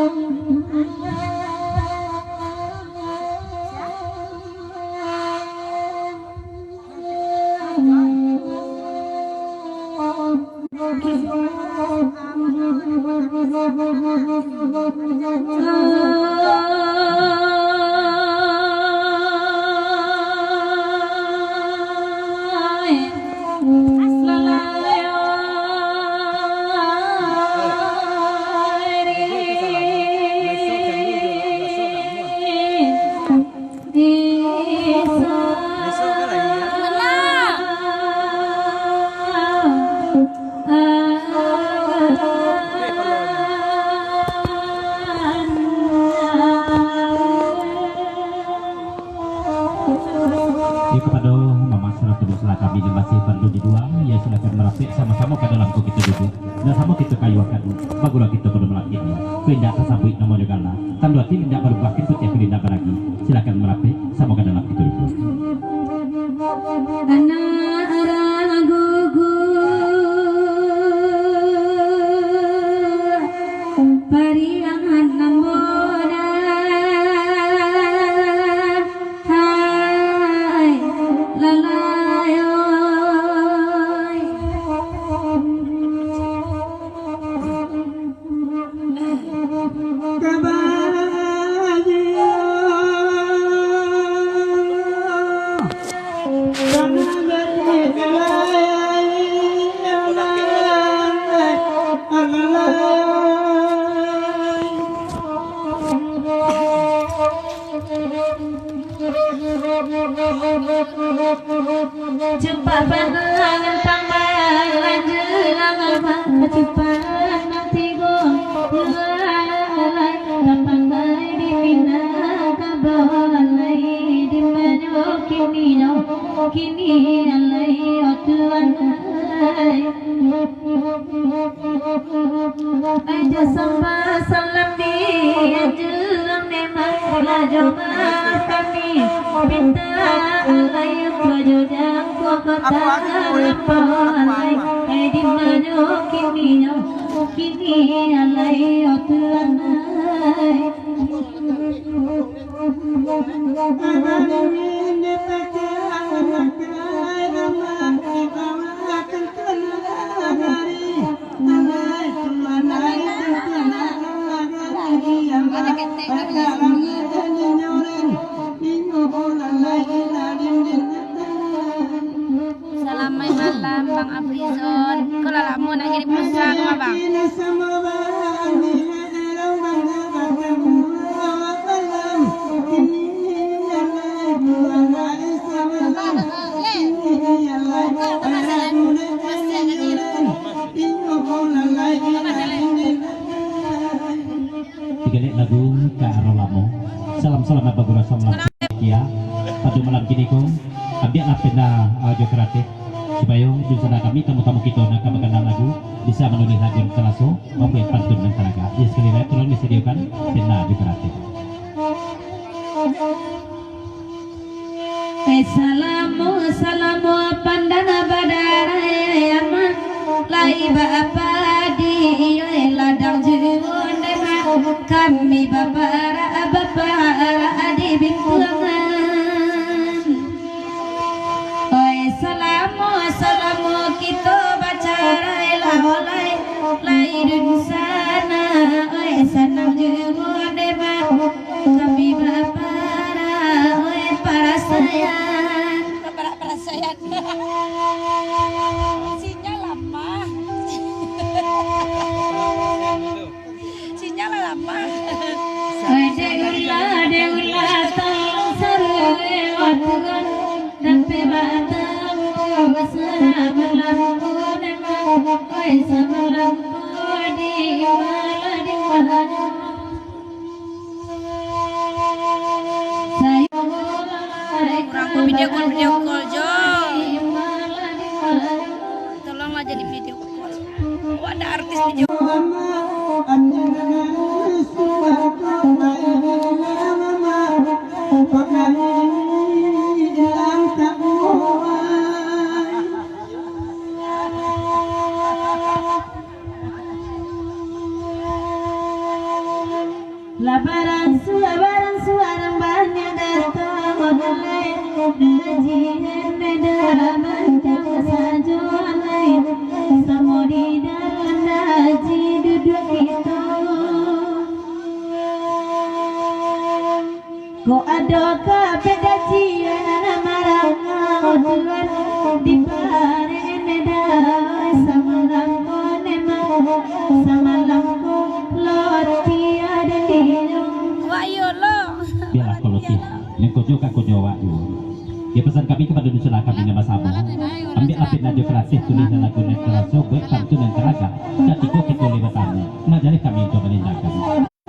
Kepada Mama setelah kami masih perlu diduang, ya silakan merapik sama-sama ke dalam kita duduk dan sama kita kayuakan bagulah kita perlu melakukan pindah tersabut nama negara tanda hati tidak berubah kita tiap pindah lagi silakan merapik sama ke dalam kita duduk Cepat pandangan panggilan jelang cepat nanti lalai pandai di mina kabalai di mana kini alai otuan aja sambah salam di jelang nemah lajoma kami minta alai wajudang kota alai di mana kini alai otuan Salamai malam Bang Afrizon. Kalau lama nak kirim pesan Bang. Tiga lagu ke arah lamo. Salam selamat bagura salam ya. Pada malam kini ko, ambil pena audio kreatif supaya di sana kami tamu-tamu kita nak mengenal lagu bisa menulis lagu yang selaso maupun pantun dan telaga. Ya sekali lagi tolong disediakan pena audio kreatif. Salamu pandana badara yama lai bapa di ladang jiwon kami babara adi bingkungan oi salamu kita bacara lai di sana oi sanam jiwon kami babara oi para sayang Sinyal lama. Sinyal lama. Deula tolong sarwe watugan dampe batamu samalampu oi samalampu di malanya Kurang video call Jo. Tolonglah jadi video call. Oh, ada artis video call. Labaran suarang banyak datang mulai Haji henda macam saja lain Samo di dalam haji duduk kita Ko ada kape gajian marang Tuhan di pare neda samalam ko nemang samalam ko loti ada dinung Wak yo lo. Biarlah kalau sih, yang kojo kak kojo waktu. Ya pesan kami kepada dunia kami nama Sabo. Ambil apit radio kreatif tulisan lagu net terasa buat pantun dan teraga. Ketika kita lewatannya, ngajari kami untuk menindakan.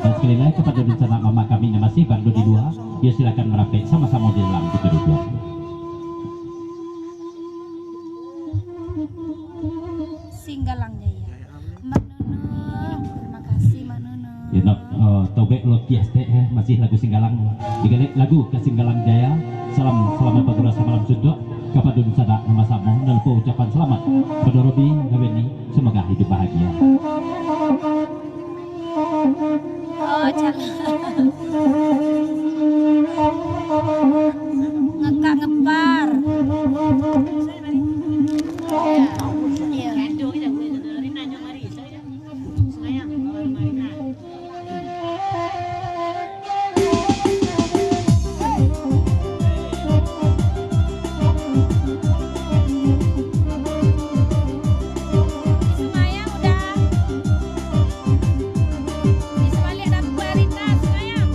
Dan sekali lagi kepada dunia mama kami yang masih baru di dua, ya silakan merapik sama-sama di dalam itu dua. Singgalang Jaya. Mak Nunung, terima kasih Mak Nunung. Ya nak tobek lo tiaste masih lagu Singgalang. Digalek lagu ke Singgalang Jaya. Salam selamat bergurau malam sudut kepada dunia nama Sabo dan lupa ucapan selamat pada Robi Gaweni semoga hidup bahagia. Oh, ngekak ngepar. Semayang udah. Di sebalik dapur Rita semayang.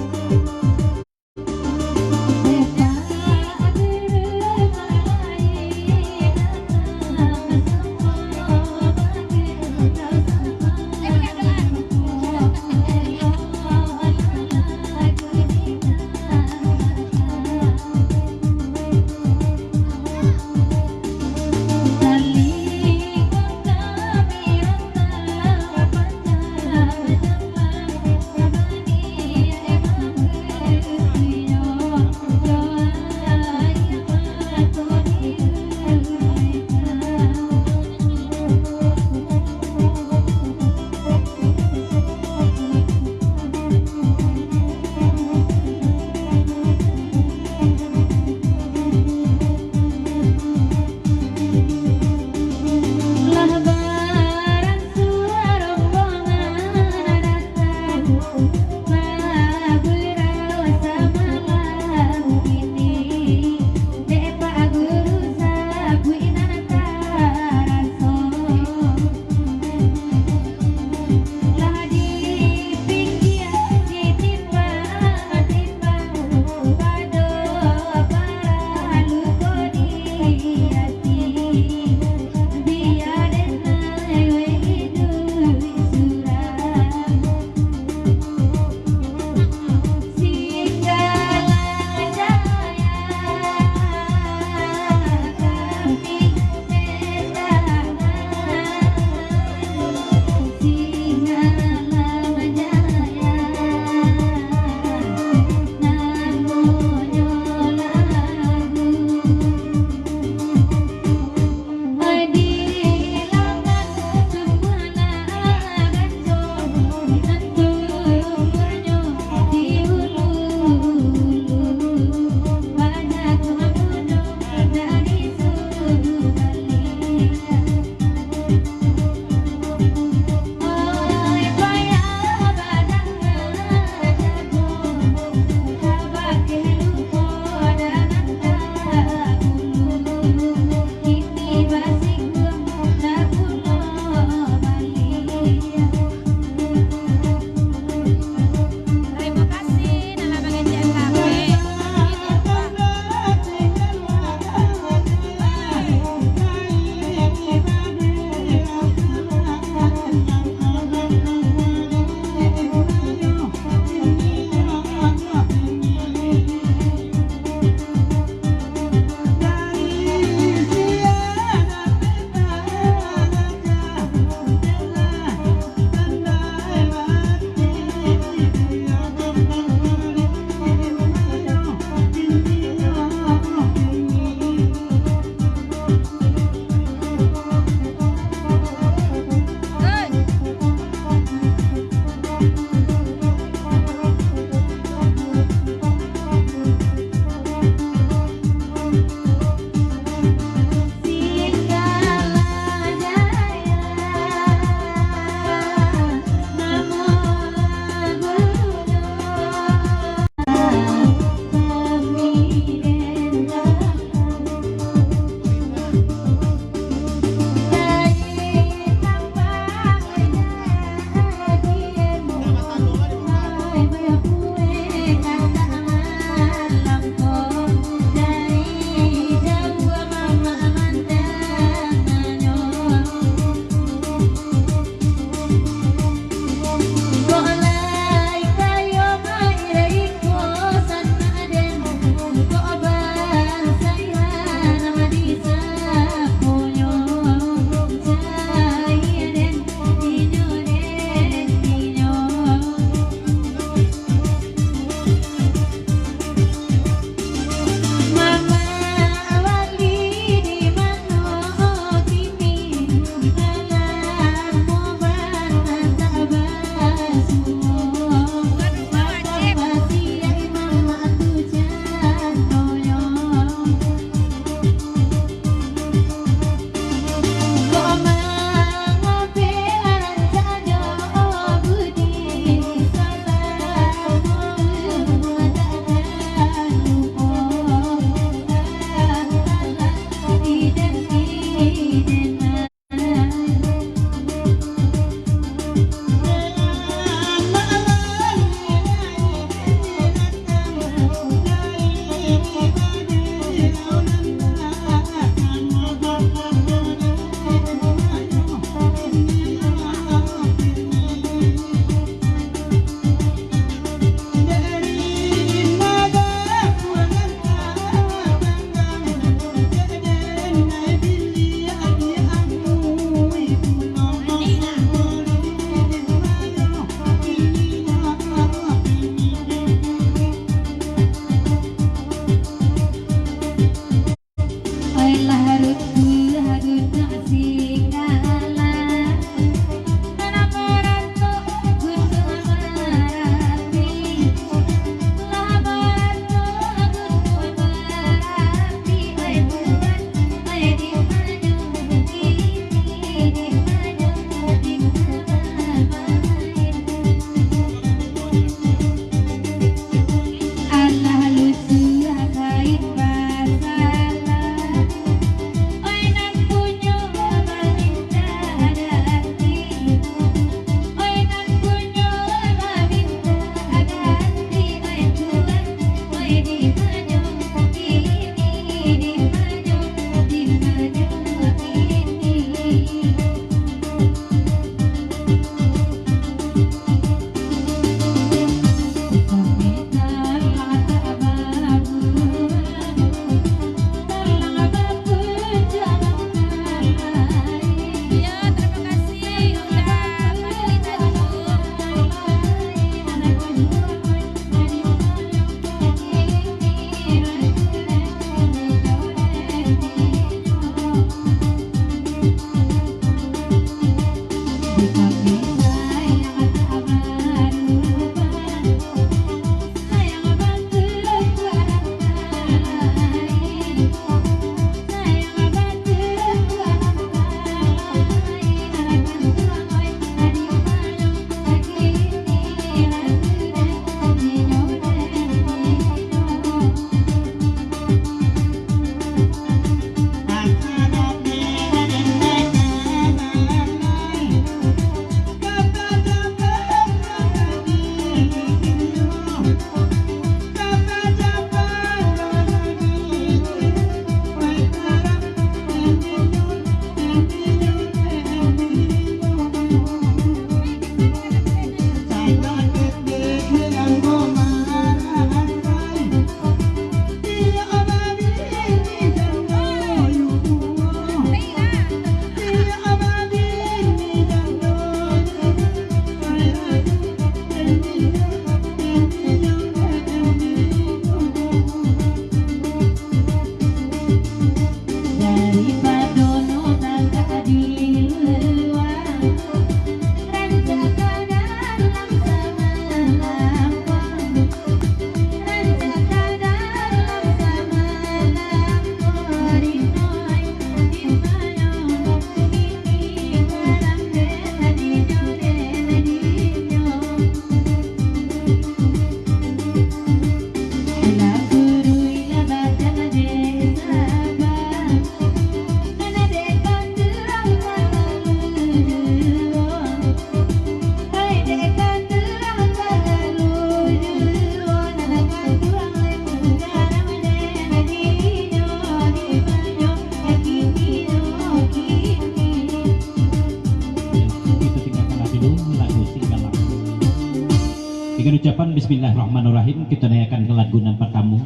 Dengan ucapan Bismillahirrahmanirrahim, kita naikkan ke lagu nan pertama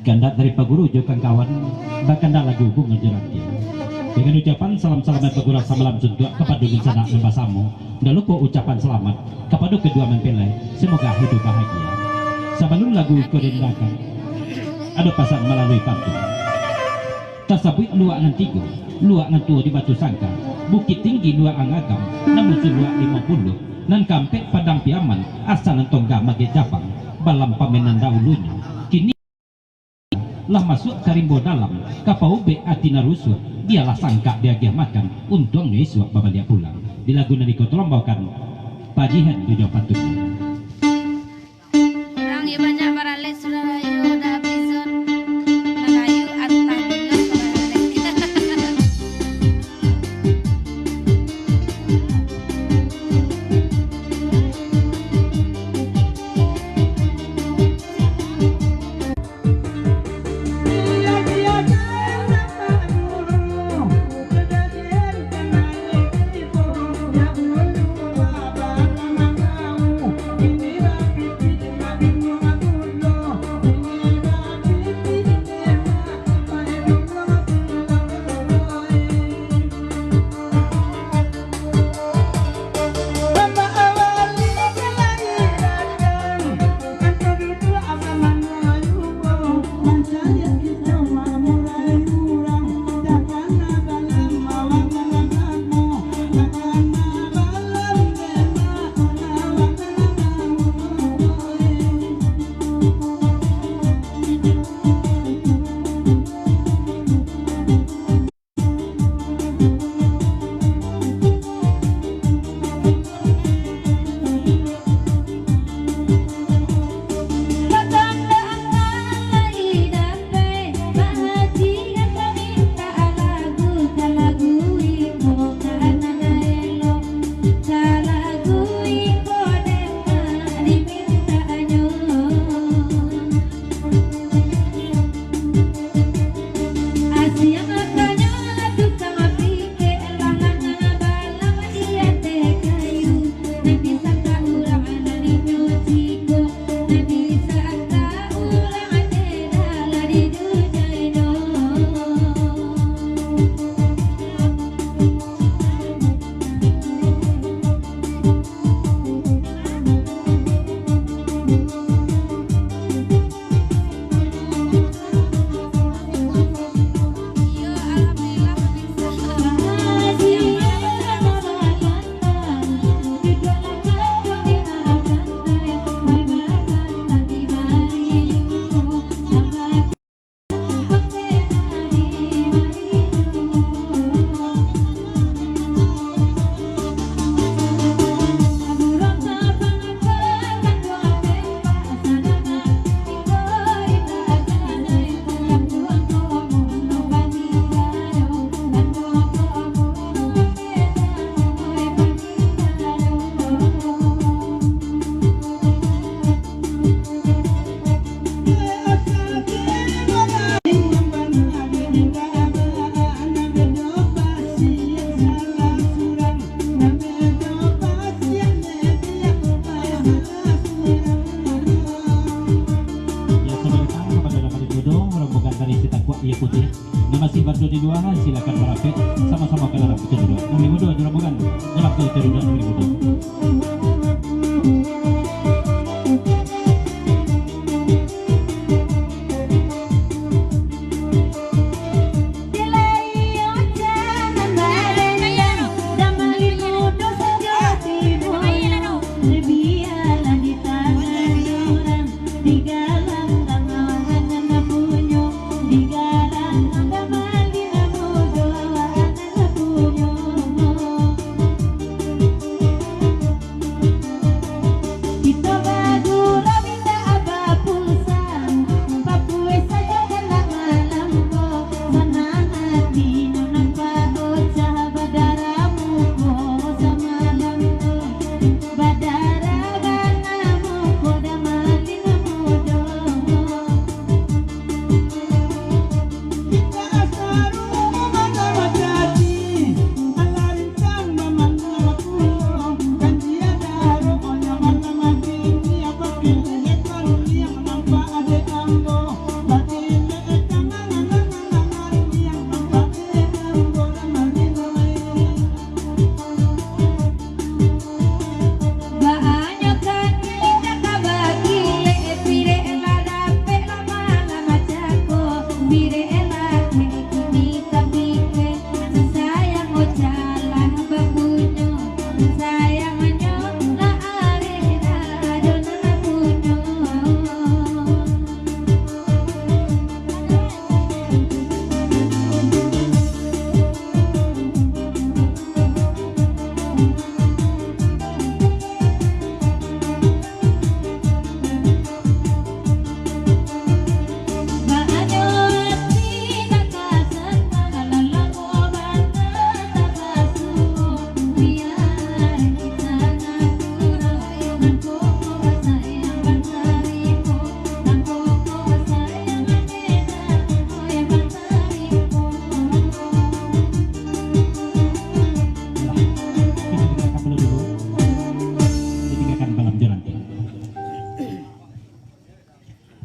Gandak dari Pak Guru Jokang kawan bahkan dah lagu bunga jerantia. Dengan ucapan salam-salam dan pegurau samalam suntuk kepada bencana membasamu. Dan lupa ucapan selamat kepada kedua mempelai, semoga hidup bahagia. Sebelum lagu kodendakan ada pasan melalui pantun. Tersebut luak ngan tiga, luak ngan tua di Batu Sangka, bukit tinggi luak angagam, namun luak 50. Nan kampek padang piaman asal nentongga mage Japang balam pamenan dahulunya kini lah masuk karimbo dalam kapau be atina rusuh dialah sangka dia makan untungnya isuak babalia pulang di lagu nadi kau tolombakan pajihan tujuh patutnya. Orang ya banyak para les sudah ayu udah prison nagayu atah dulu putih. Nama si Bardo di dua, silakan merapit sama-sama ke dalam itu dulu. Nomor muda jual bukan dalam ke itu dulu nomor muda.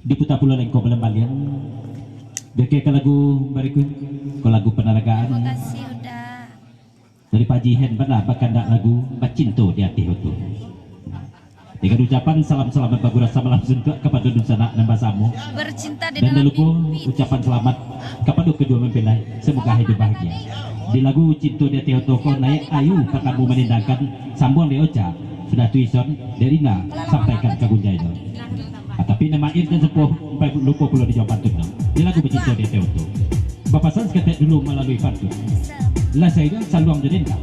Diputar pula lain kau belum balian. Beke ke lagu berikut, ke lagu penaragaan. Terima kasih udah. Dari Pajihen benar bahkan tak lagu Bacinto di hati itu. Dengan ucapan salam selamat bagura sama langsung kepada Nusana dan Basamu. Bercinta di Dan dalam lupa mimpi. ucapan selamat kepada kedua mempelai. Semoga hidup bahagia. Di lagu Cinto di hati itu kau naik ayu kamu menindahkan sambung Leoca sudah tuison Derina sampaikan ke Gunjaya. Tapi nama Irjen Sepuh lupa pula dijawab pantun. Di lagu Bercinta di hati itu. Bapak Sans ketek dulu melalui pantun. Lah saya saluang jenenka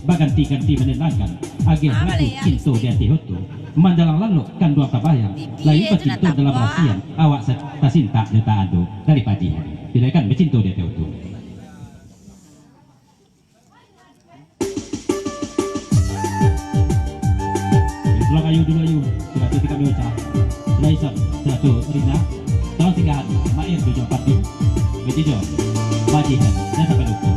baganti-ganti menenangkan agen lagu Cinto di hati itu mandalang lalu kan dua kabayang lain bercinta dalam rasian awak tasinta nyata ado dari Pajihen tidak kan bercinta di hati itu. Tulang ayu dulu ayu sudah tu kami ucap sudah isan sudah tu Rina tolong singgahan Mair di jawab pantun begitu Pajihen dan sampai lupa.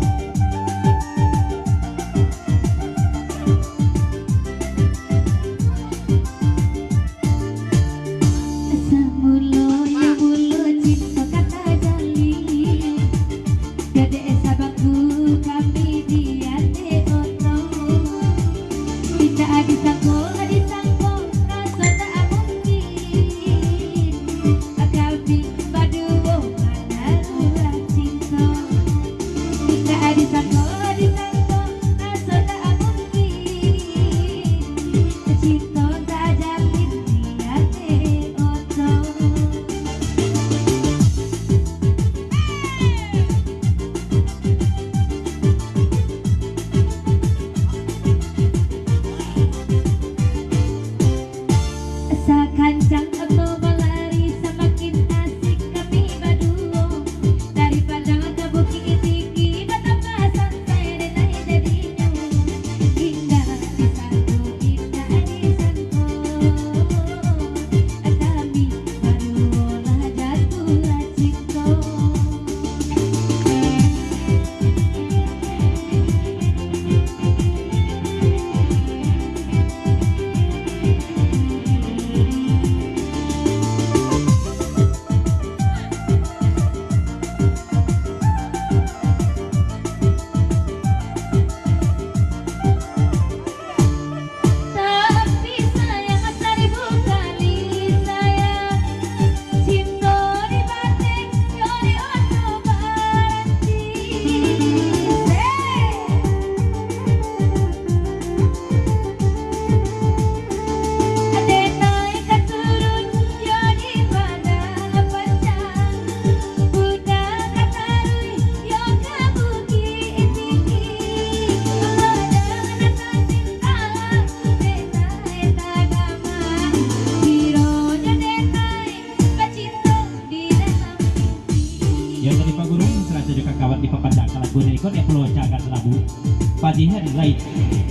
wajihan lain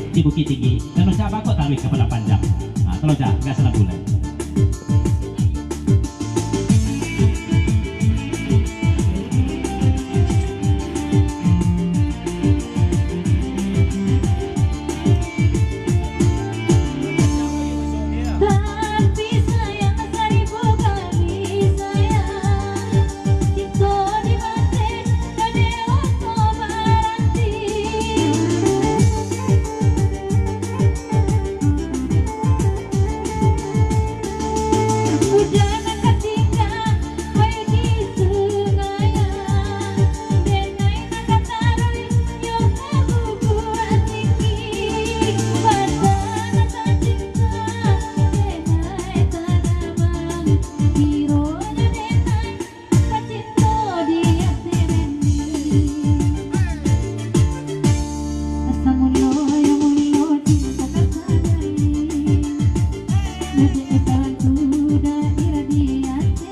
di Bukit Tinggi dan mencoba kok tarik kepada panjang. Nah, kalau dah nggak salah bulan. Tapi sayang seribu kali sayang, cinta di batin kade oto baranti. Hujan ketika air di sungai, denai nak taruh yo kamu buat tinggi. Padana tak cinta denai tanamang, bironya denai tak cinta dia semendi. Asa mulo ya mulo cinta tersadari, ngedekan udah iradiate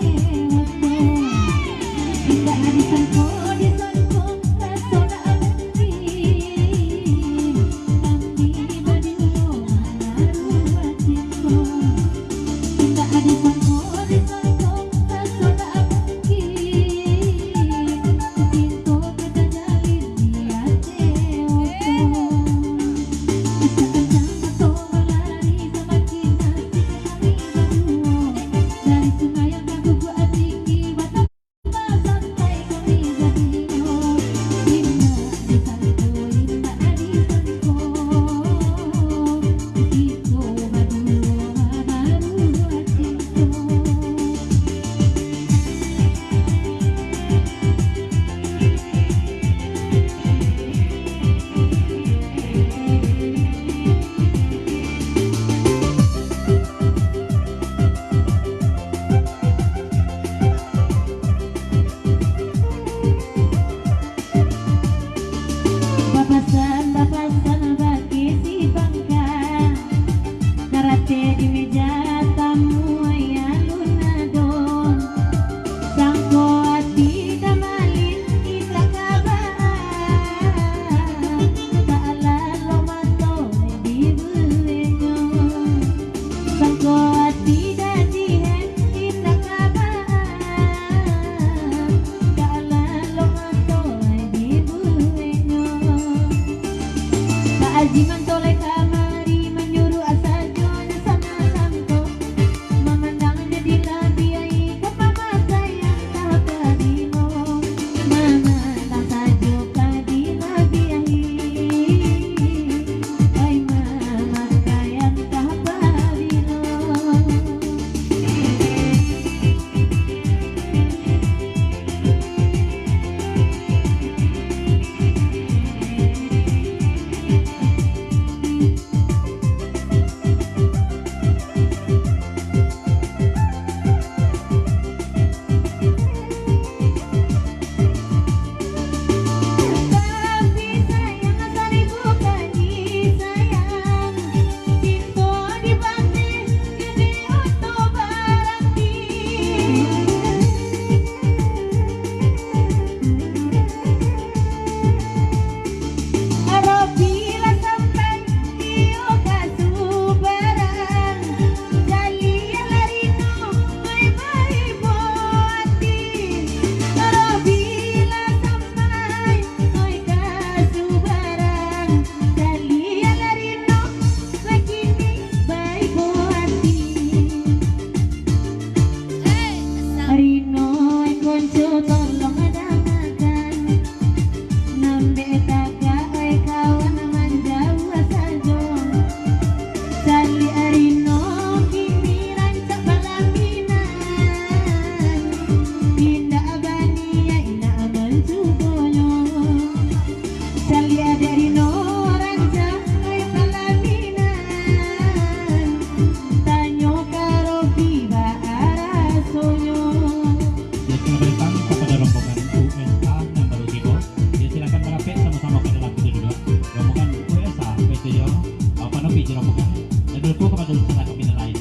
waktu. Tidak disangko disangko rasona mungkin, kami berdua malah cinta. Tidak disangko disangko rasona mungkin, cinta kita jalin diate waktu. Bisa kencang atau berlari semakin asik kami berdua. Dari sungai yang aku buat tinggi, batas santai kami berdua. Indah disangko, indah disangko, kita berdua baru cinta. Bapasan bagi si bangka, karate di meja tamu ayah lunadon. Sangko hati damalin kita kabar, ta'ala lo matoy di bulenyo. Sangko hati dajihen kita kabar, ta'ala lo matoy di bulenyo. Ajiman toleh kamari menyuruh asal jono sama samko, memandangnya di labiai ke mama sayang tak terima. Memandang saja di labiai, ay mama sayang tak terima. Tapi sayang seribu kali sayang, cinta di batin gede oto baranti. Apabila sampai iyo kasubaran, jalian larino may maibo hati. Apabila sampai ay kasubaran, jalian larino lakini maibo hati. Rino ay konco tolong adamakan, nambe taka ay kawan naman jauh saja. Sali arino kini rancak balaminan, indah abania ina mencuboyo. Sali ada rino rancak ay balaminan, tanyo karo biba arasoyo. Ya, selamat datang kepada rombongan USA yang baru tiba. Ya, silakan merapet sama-sama ke dalam pintu dua. Rombongan USA, PTJ, panopi di rombongan. Dan dulu kepada usaha kami lain.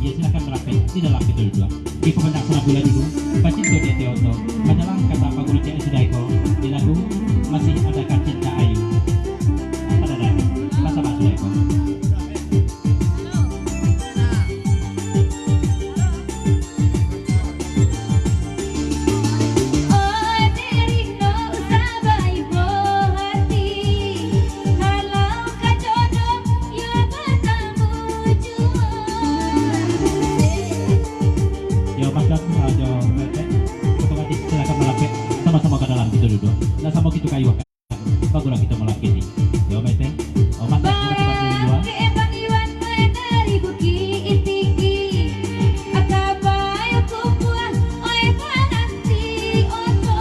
Ya, silakan merapet di dalam pintu dua. Di pemenang sana bulan dulu, Pacin Kode Teoto, menyelang kata Pak Guru CS Daiko di lagu Masih Adakah Cinta Ayu. kayu bagura kita malam ini. Yo Maite, oh mantap kita coba dua. Bang Iwan dari Bukit Tinggi Akabay kupuan oy panasti oto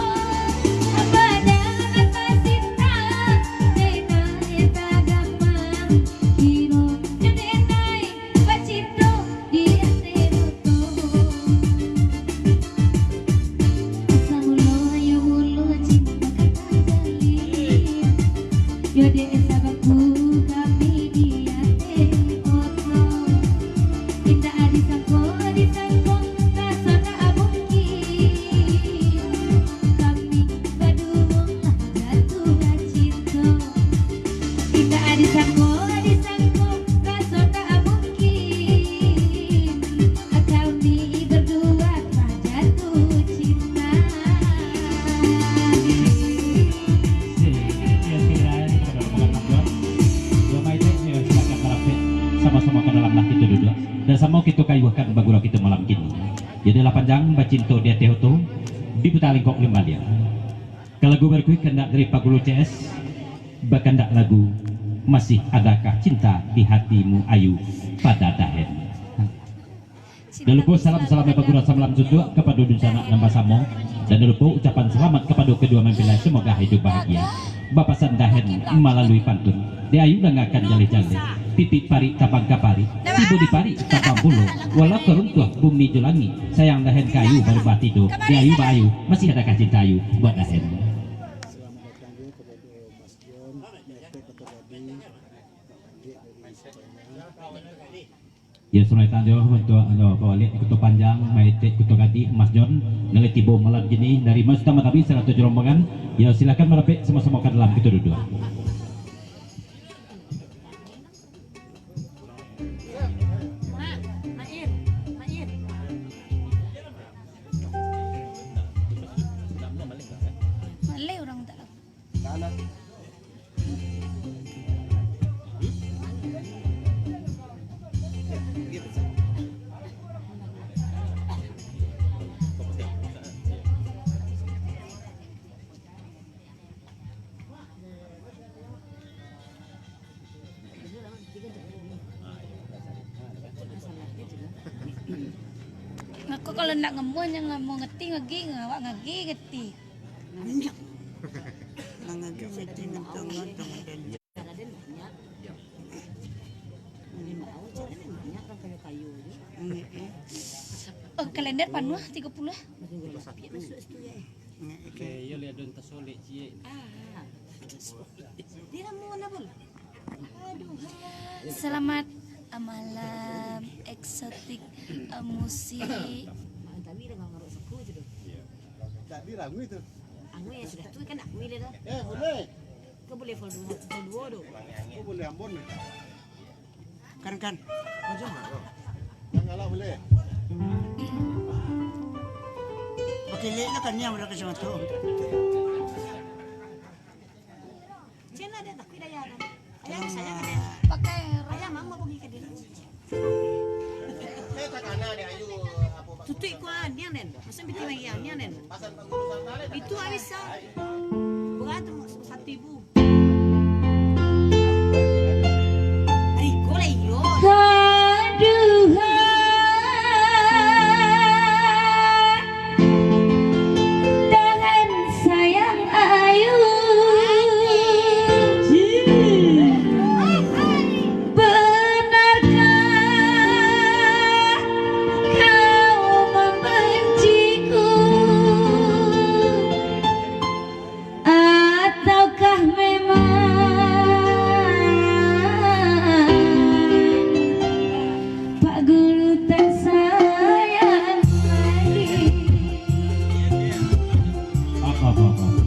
Abadang at pasinta Denay tagapang Hiro Denay Pacito di aseroto Asa mulo ayo mulo cinta kata gali Yode sabaku kami dia oto Indah disangko rasana abungki Kami baduong jatuh cinta Indah disangko rasana abungki Kami berdua jatuh cinta Sama-sama ke dalam lah kita duduk dan sama kita kayuhkan bagura kita malam kini. Jadi lah panjang bacinto dia tehoto di putaling kok lima dia. Kalau lagu berkuih kena dari Pagulu CS bahkan tak lagu masih adakah cinta di hatimu ayu pada dahen. Dan lupa salam-salam bagura salam sunduk kepada dunsana nambah samo dan lupa ucapan selamat kepada kedua mempelai semoga hidup bahagia. Bapak Sandahen melalui pantun dia ayu dengarkan jale-jale titik pari tabang kapari ibu di pari tabang bulu walau keruntuh bumi jelangi sayang dahen kayu baru batido dia ayu bayu masih ada cinta ayu buat dahen. Ya sunai tanjo untuk lihat ikut panjang Maite ikut gadi Mas John nilai tibo malam gini dari Mas Utama tapi 107 rombongan ya silakan merapik sama-sama ke dalam kita duduk. Malay orang tak laku. Ngaku kalau nak ngemuan yang nggak mau ngeti ngegi ngawak ngegi ngeti. Oh kalender panuh 30. Ya lihat don tasole cie. Selamat malam eksotik musik. Tadi ragu itu. Anu ya sudah tuh kan aku ini dah. Boleh. Kau boleh follow dua. Oh, boleh Ambon. Kan. Macam mana? Enggak lah boleh. Okey, lihatlah kan yang mereka sama tu. Cina ada tak pilih ayah. Ayah saya kan. Pakai Ayah mang mau pergi ke dia. Saya tak kana dia ayu apa Tutup kuan dia nen. Masa biti lagi yang dia nen. pasal pengurusan tali. Itu habis sah. Berat 1,000. Ay, golay yo. Dengan sayang ayu benarkah kau membenciku ataukah memang Pak Guru tak sayang lagi.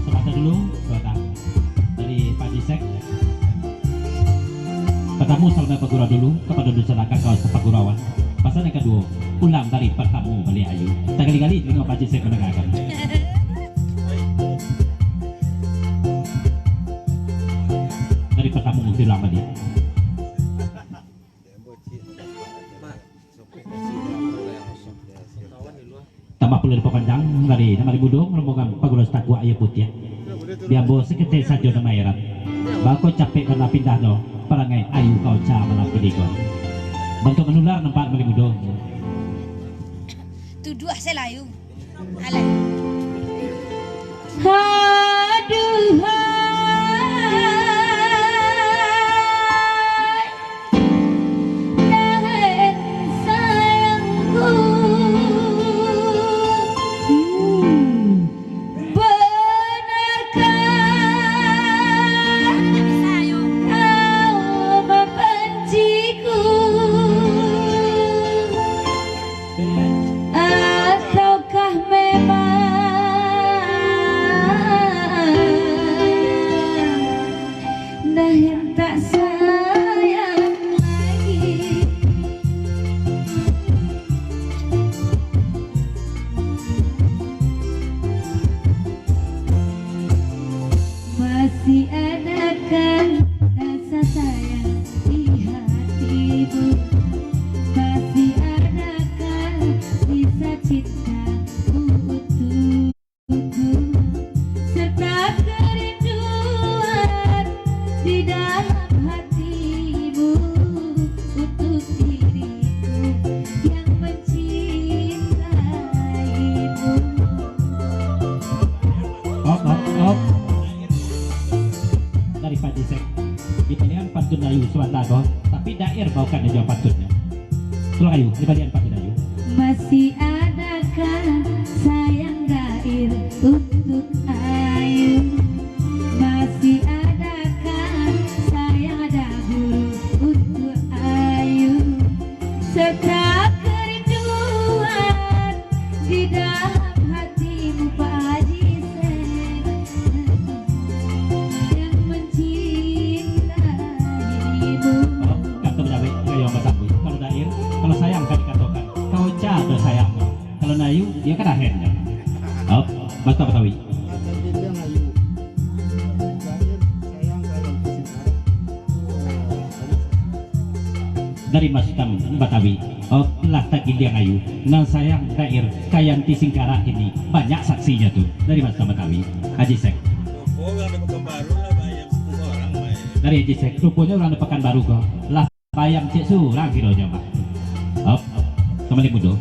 Sebentar dulu, sebentar. Dari Pak Jisek. Pertama salam Pagura dulu kepada dunsana kakak Pagurawan. Pasal yang kedua, ulang dari pertamu beli ayu. Tak kali-kali dengan Pak Jisek mendengarkan. Dari pertamu mungkin lama dia. Tambah pulih panjang dari nama Budong rombongan Pagura Takwa Ayu Putih. biambo sekete saja nama erat. Bako capek karena pindah do, perangai ayu kau ca malam kidiko. Bentuk menular nampak melimudo. Tu dua saya layu. Alah. Aduhai sayangku benarkah Sayo. kau membenciku ataukah memang dah tak sayang lagi. Masih adakah rasa sayang di hatimu? Masih adakah sisa cinta untukku? Serta kerinduan di dalam hatimu untuk diriku yang mencintaimu. Op. Dari Pak Jisek. Di pilihan pantun ayu swatago, tapi daer baukan aja pantunnya. Tolong ayu, di pilihan pantun ayu. Masih adakah sayang gair untuk ayu? Masih adakah sayang dahulu untuk ayu? Serta kerinduan di dalam hatimu Pak Haji Sek yang mencintaimu. Oh, kata berjabe, kayak yang masam. Kalau daer, kalau sayang kan dikatakan. Kau ca atau sayangmu. Kalau nayu, dia kan ahen. Op, Mas Batawi. Kata dia ayu. Lahir sayang kalian kesinara. Dari Mas Tam Batawi. Oh, lah tak yang ayu. Nan sayang daer kayan tisingkara ini banyak saksinya tuh. Dari Mas Tam Batawi. Haji Sek. Oh, ada pekan baru lah bayar 10 orang main. Dari Haji Sek, rupanya orang di pekan baru kok. Lah bayang cek surang kilonya mah. Op, kembali mudo.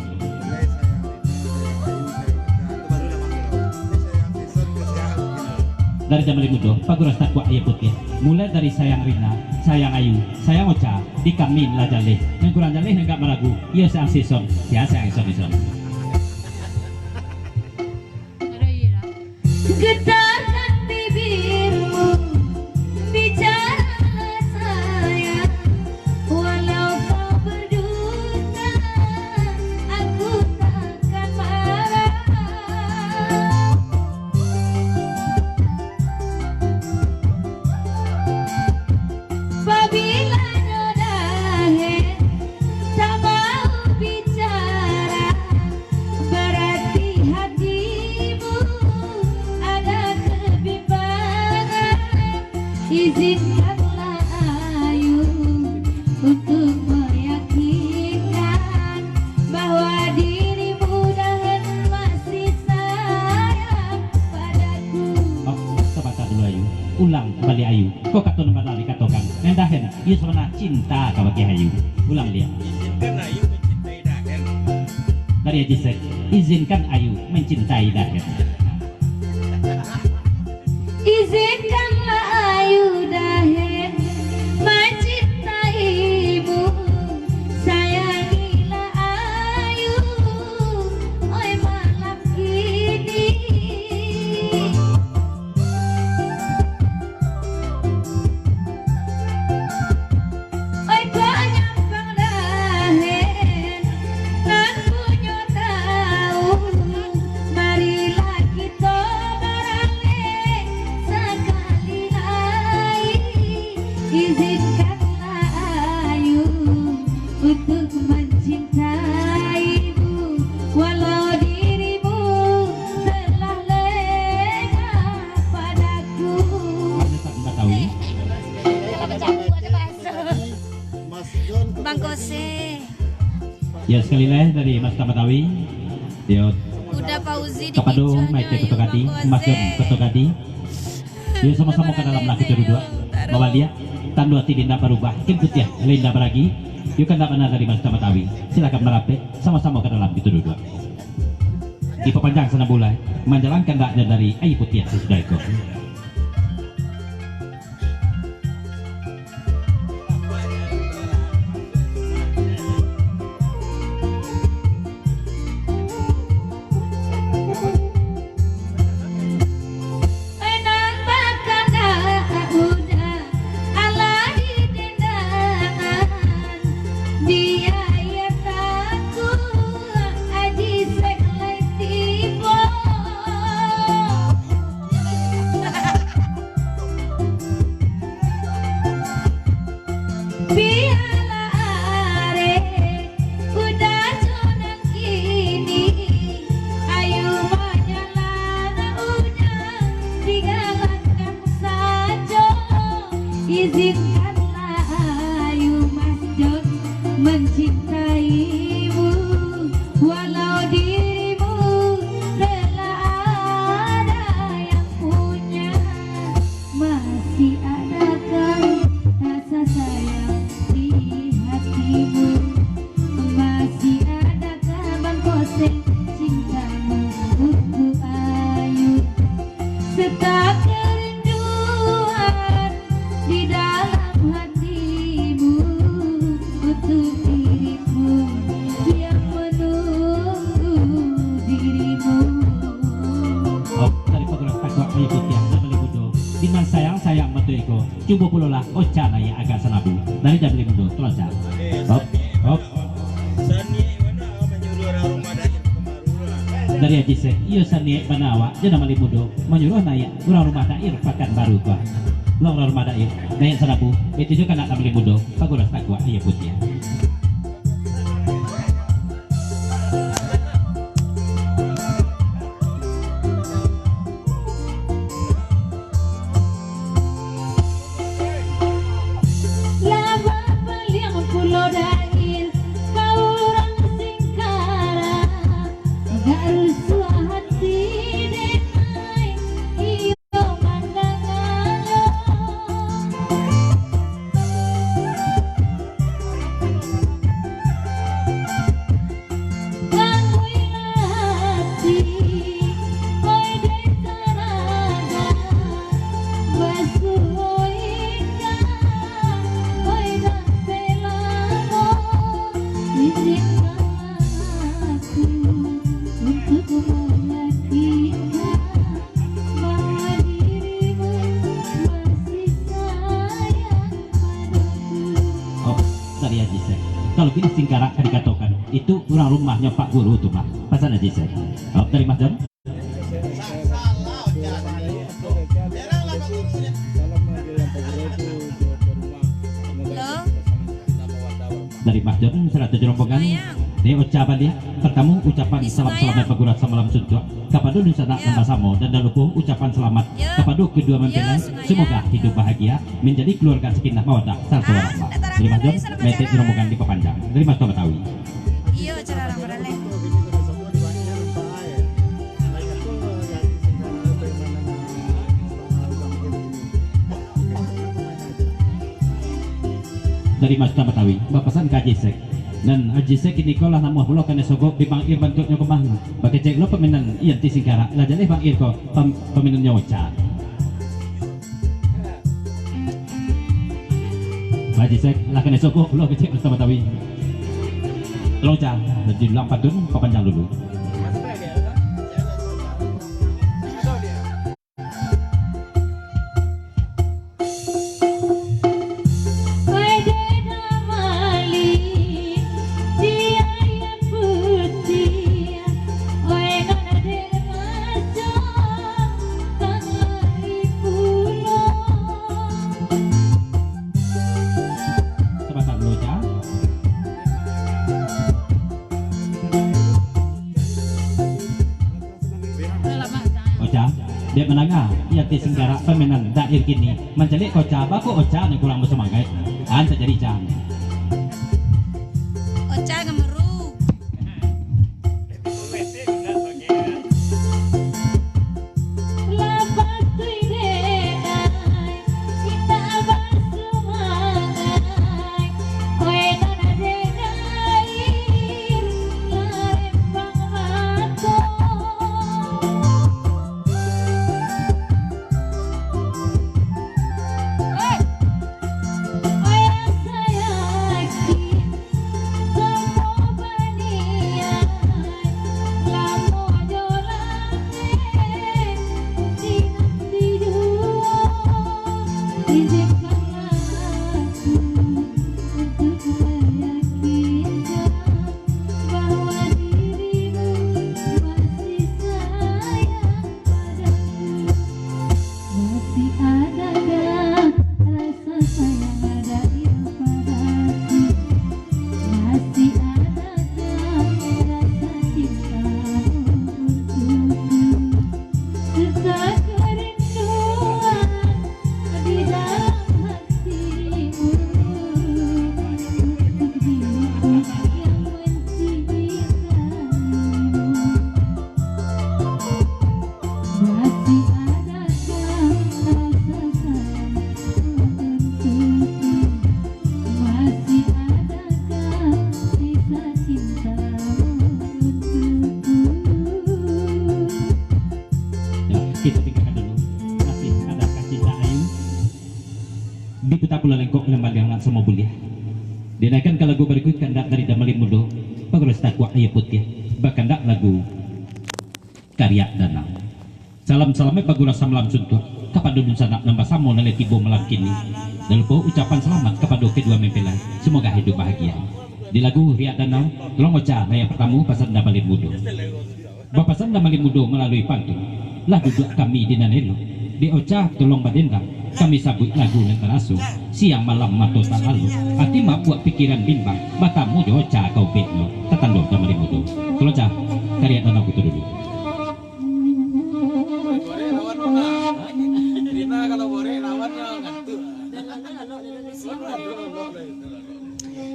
Dari zaman mudo, paguras takwa ayah putih. Mulai dari sayang Rina, sayang Ayu, sayang Ocha, di Kamin lah jaleh. Yang kurang jaleh enggak meragu. Iya sayang Sison, ya sayang Sison. Getarkan bibirmu, bicaralah sayang. Walau kau berduka, aku takkan marah. Apabila nyodahe tak mau bicara, berarti hatimu ada kebimbangan. Izinkanlah Ayu untuk meyakinkan bahwa dirimu dan masih sayang padaku. Oh, sebentar dulu Ayu. Ulang kembali Ayu. Kok kata nomor lari katokan. Nendahen, iya sebenarnya cinta kabagi Ayu. Ulang dia. Izinkan ayu mencintai daher. Dari Haji Sek, izinkan Ayu mencintai daher. Izinkanlah Ayu daher mencintaimu. Sayangilah Ayu, oi malam kini. Oi banyak bang daher, nan punya tahu. Marilah kita bareng sekali lagi. Izinkanlah Ayu untuk mencintaimu, walau dirimu telah lengah padaku. Tak Batawi. Kalau campur ada bahasa. Mas John. Bang Kose. Ya sekali lagi dari Mas Batawi. Dia Udah Fauzi di kepada Maite Ketokati, Mas John Ketokati. Ya sama-sama ke dalam lagu kedua. Bawa dia tandua tidak berubah. Kim putih linda beragi. Yuk kan benar dari Mas Tamatawi. Silakan merape sama-sama ke dalam itu dua. Di pepanjang sana bulai menjalankan daknya dari air putih sesudah itu. Enang bakana udah ala di dendangan dia ya takut aji seklai tiba biala are udah jonang kini ayo menyalana udah digalakkan saja izinkanlah ayu Mas Jon mencintaimu walau dirimu telah ada yang punya masih adakah rasa sayang di hatimu masih adakah Bang Koseng cintamu untuk Ayu serta kerinduan di dalam hatimu untuk dirimu yang menunggu dirimu. Oh, dari pengurus takwa air putih yang melibudo. Dinan sayang betul iko. Coba pulolah ocana yang agak senabu. Dari jam melibudo, tolong cak. Hop, hop. Dari Haji Sek, iyo sani banawa, jana malimudo, menyuruh naya, kurang rumah dair, pakan baru gua. Long rumah dair, naya senabu, itu juga nak malimudo, pengurus takwa air putih. Laba baliang pulau dair kaurang singkara gak rusuh hati denai iyo mandangan gangguilah hati oi desaraga basuh oika oi dak pelamo izinkanlah aku untuk meyakinkan bahwa dirimu masih sayang padaku. Oh, dari Haji Sek. Kalau pilih singkarak kan dikatakan itu kurang rumahnya Pak Guru tuh mah. Pasan Haji Sek. Oh, dari Mas Jon. Dari Mas Jon serata jerombongan. Ini ucapan dia. Pertama ucapan salam-salamat Pagurat samalam sunjuk. Kepada dulu sana sama dan daluku ucapan selamat kepada kedua mempelai. Semoga hidup bahagia menjadi keluarga sakinah mawaddah serta warahmah. Dari Mas Jon, mete jerombongan di pepanjang. Dari Mas Tamatawi. Iya, cara orang beralih. Dari Mas Tamatawi, bapasan ke Haji Sek. Dan Haji Sek ini kolah namuh pulau kena sogok di Bang Ir bentuknya kemana. Pakai cek lo peminan iyan ti singkara. Lah jadi Bang Ir kok peminannya oca. Haji Sek lah kena sogok pulau kecek Mas Tamatawi. Loca, jadi lampat dun pepanjang dulu. Oi deda mali dia yang putih oi nana de maco kang lari pulau Sebentar Loca. Oca, dia menangah, ia ti singgara pemenan dair kini mencelik koca, baku oca yang kurang bersemangat. Anta jadi jam. Oca gemeru. lapat tui deda semua bulia. Dinaikkan ke lagu berikut kandak dari Damali Mudo, Pagros Takwa Ayah Putih, bakandak lagu karya Danau. Salam-salamnya Pagura Samlam Suntur, kepada dun sanak nambah samo nale tibo malam kini. Dan lupa ucapan selamat kepada kedua mempelai, semoga hidup bahagia. Di lagu Riak Danau, tolong oca yang pertama pasan Damali Mudo. Bapasan Damali Mudo melalui pantun, lah duduk kami di Nanelo. Di oca tolong badendang, kami sabut lagu yang terasu. Siang malam mato tak lalu, hati mak buat pikiran bimbang. Matamu di oca kau betno, tetandong Damali Mudo. Tolong oca, karya Danau itu dulu.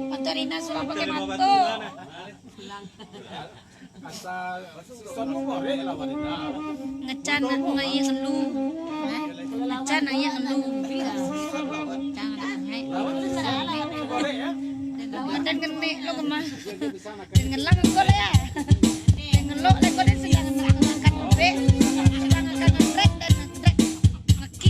Pantorina sudah pakai mantu. Ngecan ngaya elu. Ngecan ngaya elu. Jangan ngai. Dan kene lo kemah. Dengan lang ko le ya. Dengan lo le ko den sedang ngangkat be. Sedang ngangkat trek dan trek. Ngeki.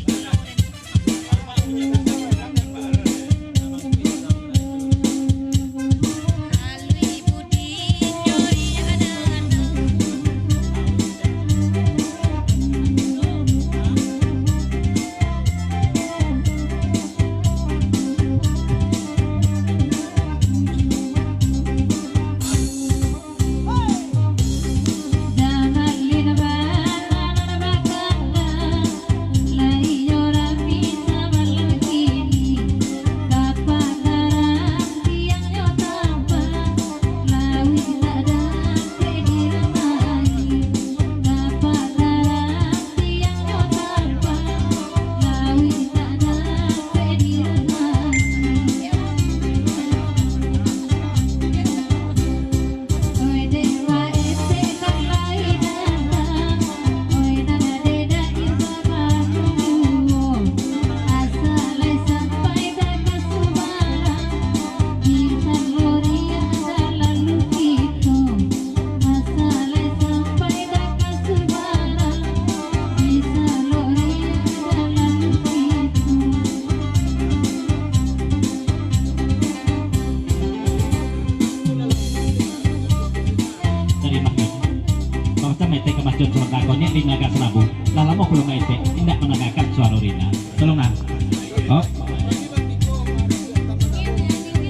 Rina Kasrabu, lala mau kulung ete, tidak menegakkan suara Rina. Tolong ah, oh,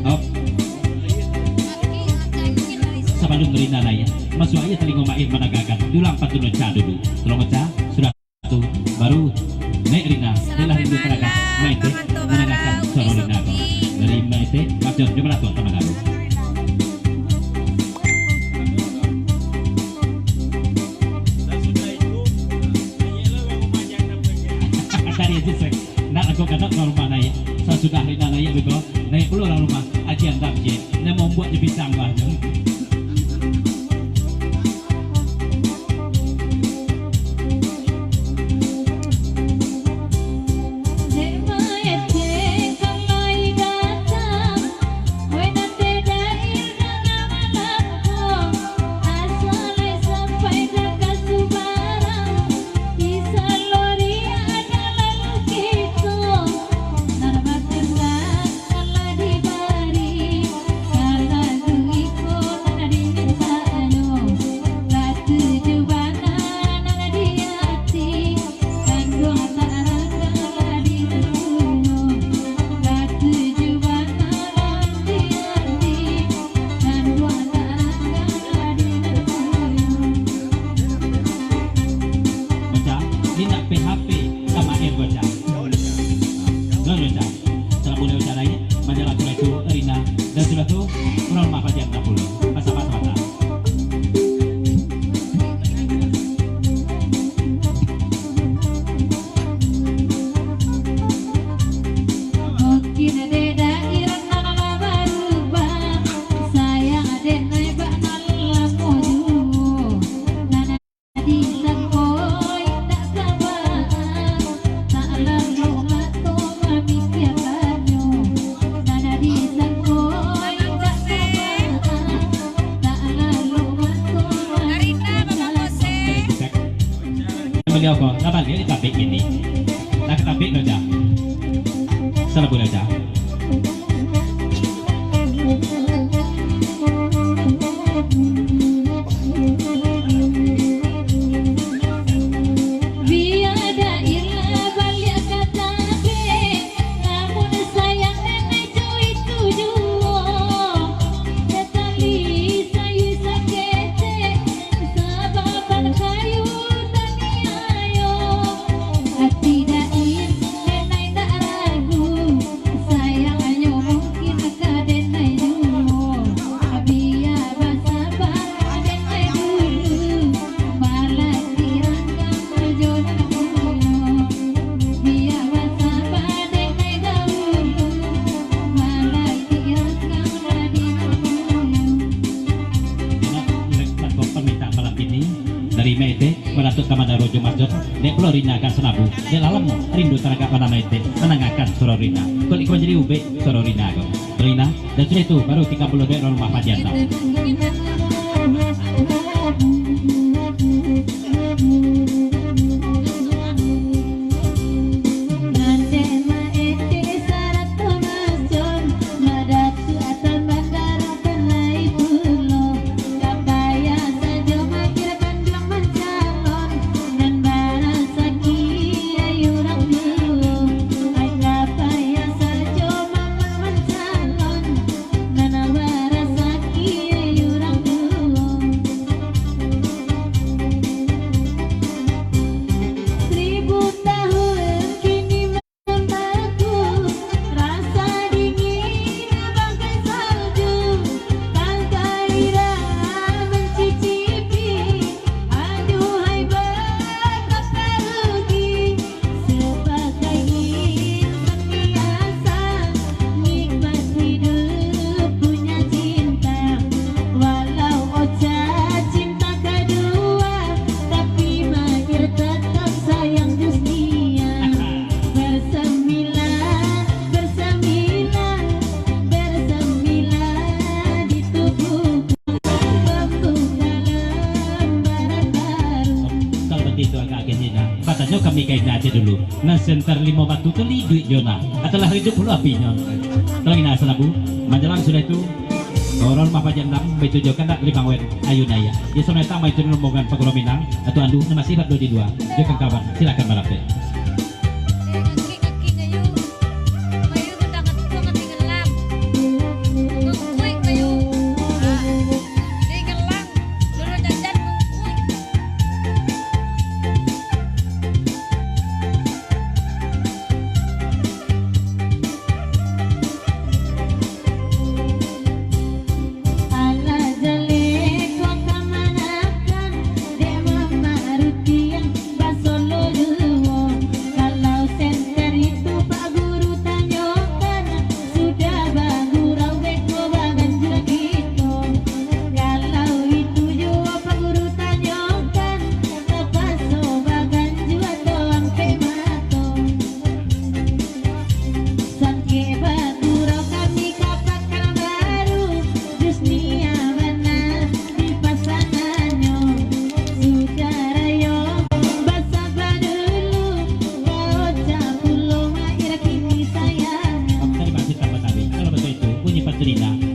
oh, sebelum Rina naya, masuk aja telinga main menegakkan, dulang patuno ca dulu. Tolong ca, sudah satu, baru naik Rina, telah rindu tenaga, maite menegakkan suara Rina. Dari maite, macam jumlah tuan teman aku. Dari Jisek, nak aku kata normal naya. Saya sudah Rina naya begitu, naik pulau orang rumah, ajian takjil, nak membuat je pisang banyak. Beliau kok, apa dia ditabik ini? Nak tabik lo jah, salah boleh jah. mete meratut kamana rojo major nek pelorina akan senabu nek lalam rindu teraga pada mete menangakan sororina kulit kau jadi ube sororina kau Rina dan sudah itu baru 30 dek rumah pajanda katanya kami kain aja dulu nah senter 5 batu tuh li duit jona adalah hidup dulu apinya kalau ini asal abu menjelang sudah itu orang mapa jandam betul juga nak lima wen ayu naya ya soalnya tambah itu rombongan Paguro Minang atau andu nama sifat 22 jokan kawan silakan barape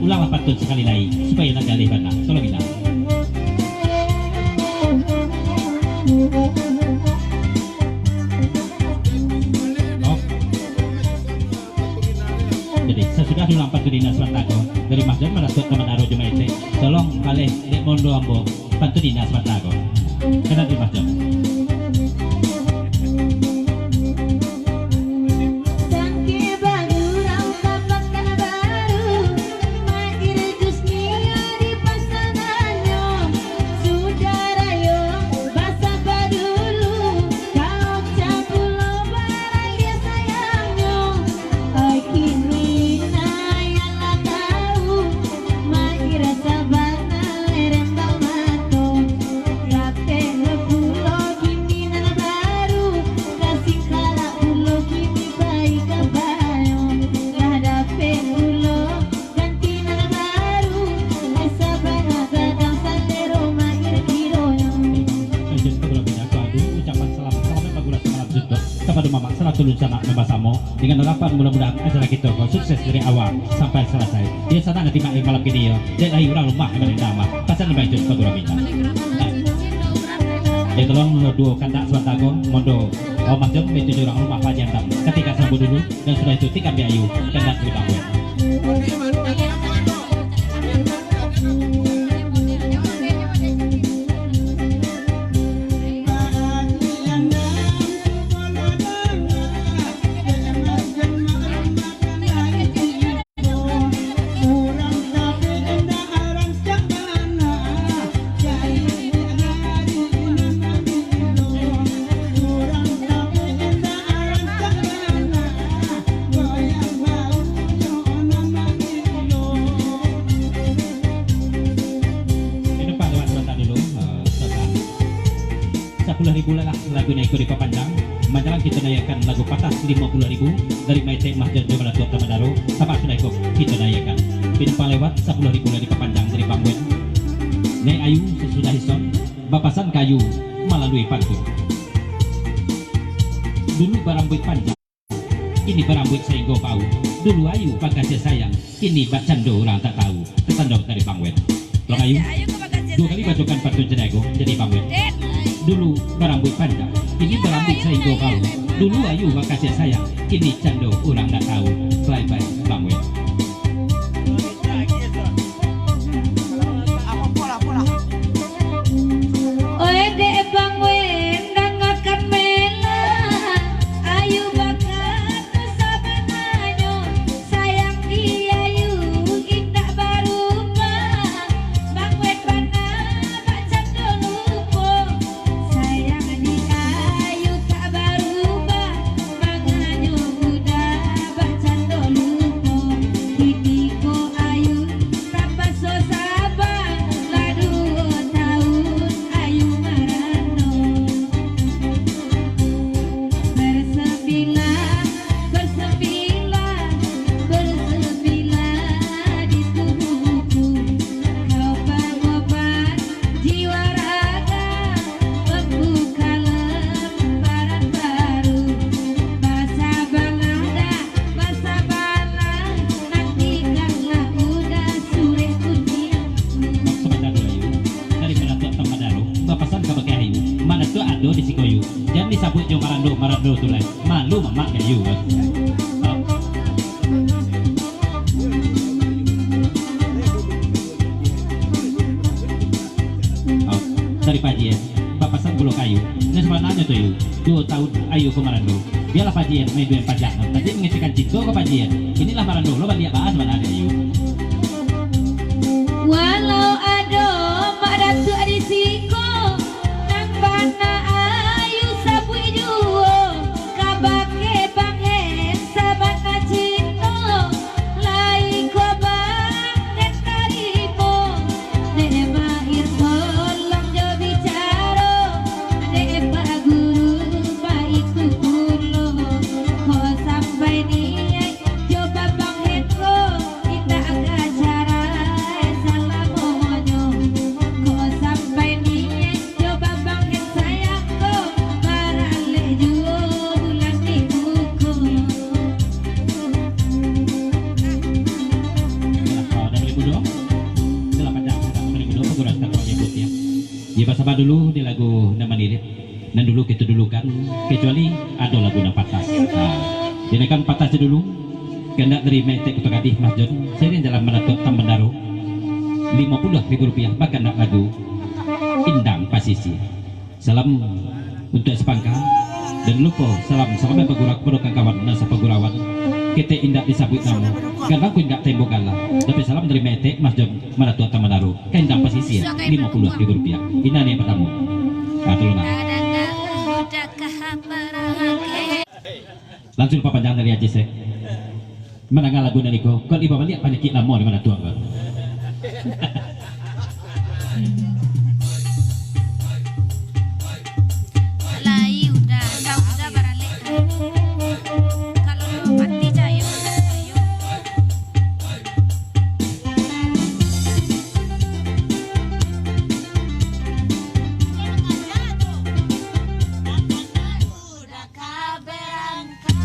ulanglah patut sekali lagi supaya nak galih bana tolong kita jadi sesudah ulang patut dinas Swantako dari Mas Jan merasuk ke Manaro Jumaite tolong kalih dek mondo ambo patut dinas Swantako kena di Mas Jan kepada Mama Salatulun sama Mbak Samo dengan harapan mudah-mudahan acara kita sukses dari awal sampai selesai. Dia sana nanti malam ini ya. Dan ayo orang rumah yang nama pasal lebih jauh Paguro Minang. Dia tolong dua kandak Swantako mondo Mas Jom itu orang rumah Pajandam. Ketika sambut dulu dan sudah itu tikam di ayu kandak di bawah. 10.000 lah lagu naik di Papandang. Manjalan kita naikkan lagu patas 50.000 dari Maite Mahjan Jomala Tua Tamadaro. Sama sudah ikut kita naikkan. Pinpa lewat 10.000 di Papandang dari Bangwen. Nek Ayu sesudah hison bapasan kayu melalui pantun. Dulu berambut panjang, kini berambut sehingga bau. Dulu Ayu pakasih sayang, kini bacando orang tak tahu. Ketandong dari Bangwen. Long Ayu, dua kali bacokan pantun jenego jadi Bangwen. Dulu berambut panjang, kini berambut sehingga bau. Dulu Ayu pakasih sayang, kini cando orang tak tahu. Bye-bye Bangwen. Oe dek Bangwen dan makan mela ayu bakat tu sabananyo sayang dia ayu indah berubah Bangwen bana baca lupa sayang dia ayu tak berubah banganyo udah baca lupa kini ko ayu tambah so sabar ladu tahun ayu marano bersembilan di tubuhku kau pengobat jiwa raga membuka lembaran baru masa balah nantikanlah udah sore kuningmu Sebentar dulu Ayu, dari mana tuh Tamadaro, bapasan ke pakai Ayu, mana tuh ado di Sikoyu, jangan disabut jo marando tuh lah, malu mamak Ayu. Dari Pajian, bapasan Bulog Ayu, dan sebenarnya tuh Ayu, 2 tahun Ayu ke Marando, biarlah Pajian main duit pajak, tadi mengecekan cinta ke Pajian, inilah Marando, lo balik bahas sebenarnya Ayu. walau ado mak datu adisiko nang bana ayu sabui juo kabake bangen sabana cinto lai ko bangen karimo nek mahir tolong jo bicara nek pak guru baiku kulo ko sampai niat coba bangen ko kita acara salamonyo ko sampai niat coba banget sayang ko marale juo bulan mingguku Ya bersama dulu di lagu nama lirik dan dulu kita dulu kan kecuali ada lagu nama patas. Jadi kan patas dulu kena dari Metek Kota Gadih Mas John sering dalam menatuk Tambandaro 50.000 rupiah bahkan nak lagu Indang Pasisi. Salam untuk sepangka dan lupa salam sampai pegurak pedokan kawan nasa pegurawan kita indak disabut namu karena aku indak tembok galah tapi salam dari Metek Mas John menatuk Tambandaro Indang Pasisi 50.000 rupiah ini yang pertama tolong langsung papanjang dari Aceh sek menanggal lagu nariko kalau ibu balik panyakit lama di mana tua kan Lai udah tahu udah barale. Kalau mati cayo cayo. Udah kaberangkat.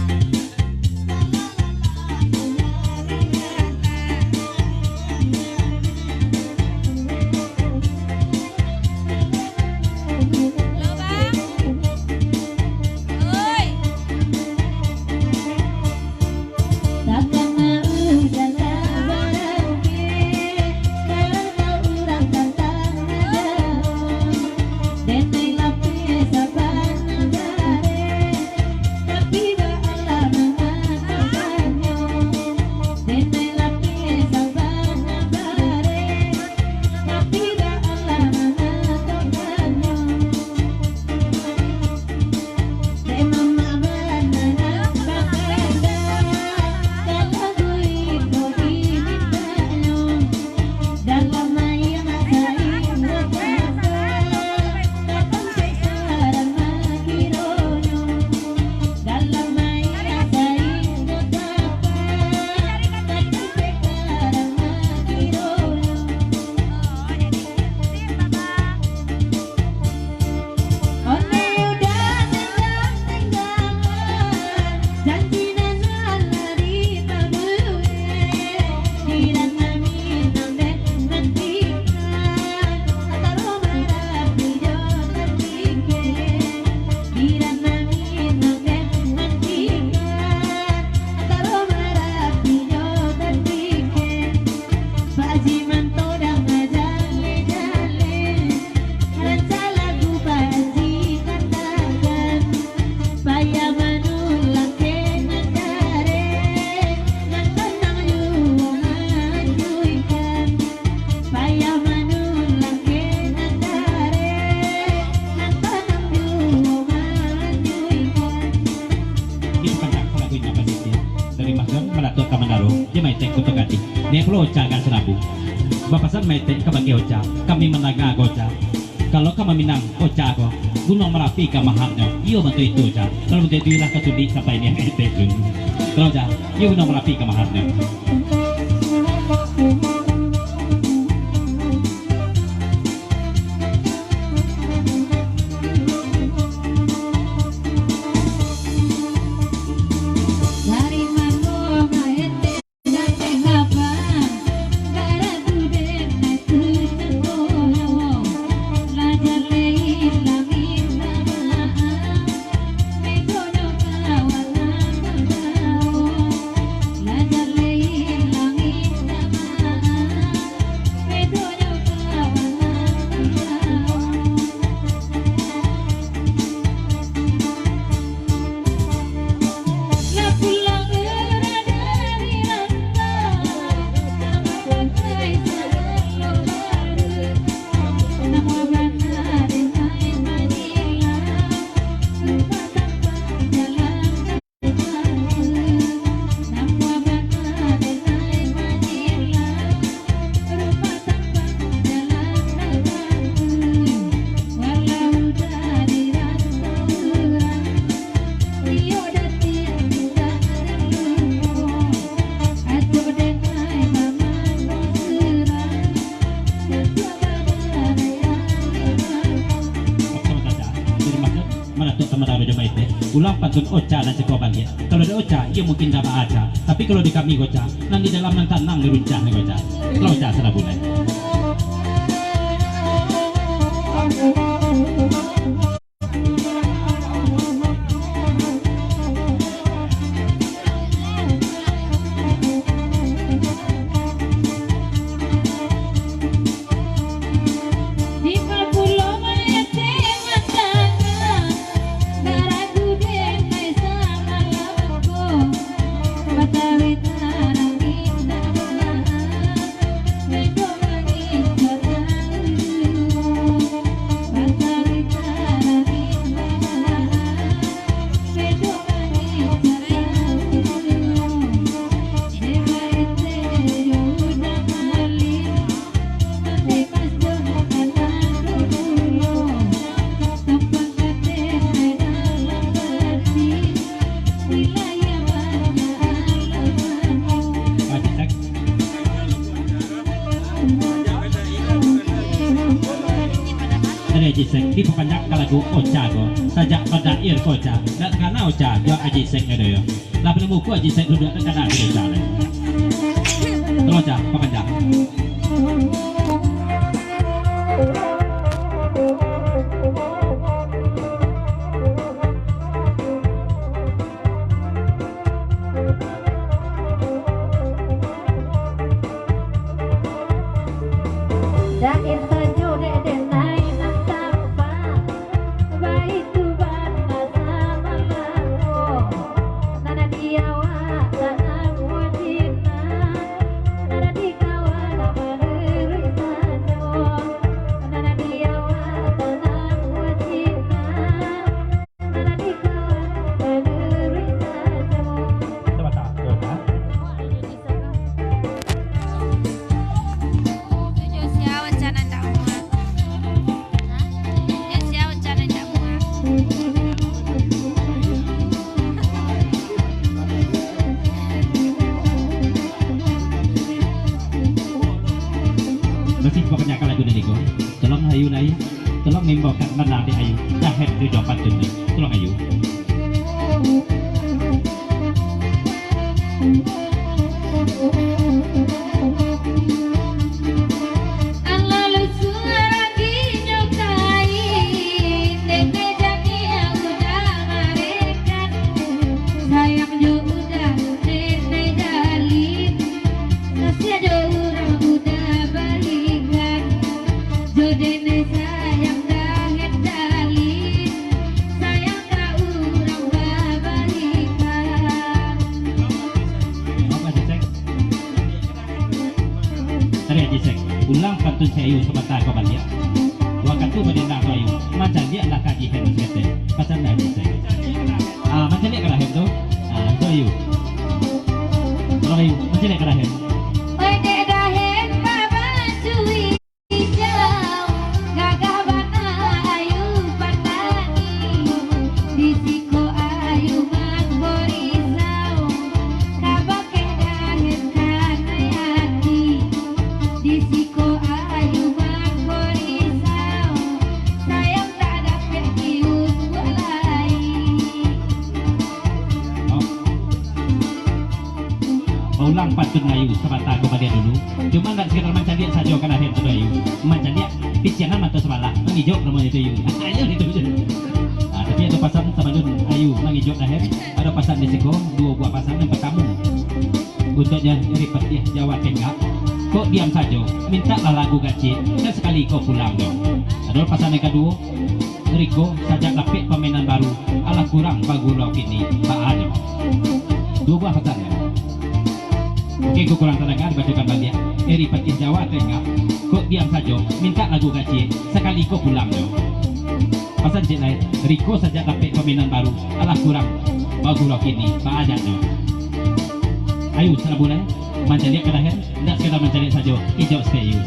maitek kutuk hati. Nih perlu oca kan serabu. Bapasan maitek kabagi oca, kami menangga oca. Kalau kamu minang oca ko, Gunung Merapi ka maharnya, iyo bantu itu oca. Kalau bantu itu ilah kasudi sampai ini maitek dun. Kalau oca, iyo Gunung Merapi ka maharnya. Dari manggo maete date ngapa gara duden tu sekolah lajar lein langit nama megono kawan lajar lein langit nama megono La pulang dari rantau, pakai sarung baru, nama bana desai Manila, lupa tanpa jalan baru, nama bana desai Manila, lupa tanpa jalan baru, walau dari rantau. Iyo dati kita terlupa, atau dengai mama serang, setua badai Sama saja. Jadi maksud mana tuh teman ada jemaah itu. Ulang pantun oca dan sekoban dia. Kalau ada oca, ia mungkin dapat aja. Tapi kalau di kami oca, nang di dalam nang tanang diruncah nih oca. Kalau oca sudah boleh. Di Pulau Maete Mandanga, gara guden mai sama lampu, Batawi tarang indah, medo mangi jatang, Batawi tarang indah, medo mangi jatang, Dewa ite yuda malin. Lepas doakan dulu, tempat kate dalam hati, wilayah mana alamanmu. Haji Sek. Ada Haji Sek di pepanjak lagu oca ko. Sajak pada ir ko oca. Dan karena oca dia Haji Sek ada yo. Lah penemu ku Haji Sek duduk tekan ada oca. Kalau oca pepanjak. Dair sajo denai nang sampa, baik tuban sama laku, nana diawa tanah wajina, nana dikawan menerui sajo, nana diawa tanah wajina, nana dikawan menerui sajo. Coba tak oca. Masih pokoknya kalau lagu ini ko. Tolong ayu nai. Tolong membawakan mana di ayu. Jahet di jawapan tu ni. Tolong ayu. Lalu suara ginyukai, tete jadi udah marekan, sayang juga nenek jalin, kasih orang udah balikan, jodene sayang dah jalin, sayang tak orang balikan. Apa Haji Sek? Tadi Haji Sek. Ulang pantun saya ayu sebentar kau balik. Waktu tu pada nak ayu. Macam dia nak kaji hendak kata. Pasal nak Haji Sek. Macam ni kalau hendak tu. Tu ayu. Kalau ayu macam ni kalau hendak. pulang pantun ayu semata aku pada dulu cuma nggak sekedar macam dia saja kan akhir tu ayu macam dia pijangan mata sebelah menghijau namanya itu ayu ayo itu tapi ada pasan sama Nun ayu menghijau akhir ada pasan di siko 2 buah pasan yang pertama untuknya ribet ya Jawa Tengah kok diam saja mintalah lagu gaci dan sekali kau pulang dong ada pasan yang kedua Riko sajak lapik pemainan baru ala kurang bagurau kini tak ada 2 buah pasan ya oke ku kurang tenaga dibacakan balik eri patih Jawa Tengah kok diam saja minta lagu gaci sekali kau pulang dong pasan cik lain Riko sajak lapik pemainan baru ala kurang bagurau kini tak ada dong ayo salah boleh mencari kadahan tidak sekedar mencari saja hijau stay you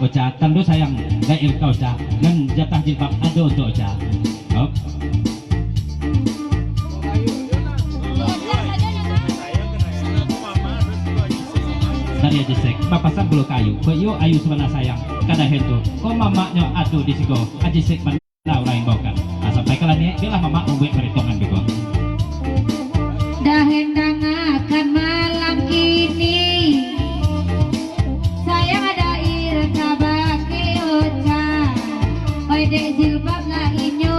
Ocha, tando sayang dair kau Ocha dan jatah jilbab ada untuk Ocha. Oh. Dari aja sek, papasan bulu kayu, kau yo ayu sebenarnya sayang, kada hentu, kau mamaknya atuh di siko, aja sek mana lain bawakan. Nah, sampai kalian ni, biarlah mamak membuat perhitungan bego. Dah hendang akan malam kini. Dek jilbab lah inyo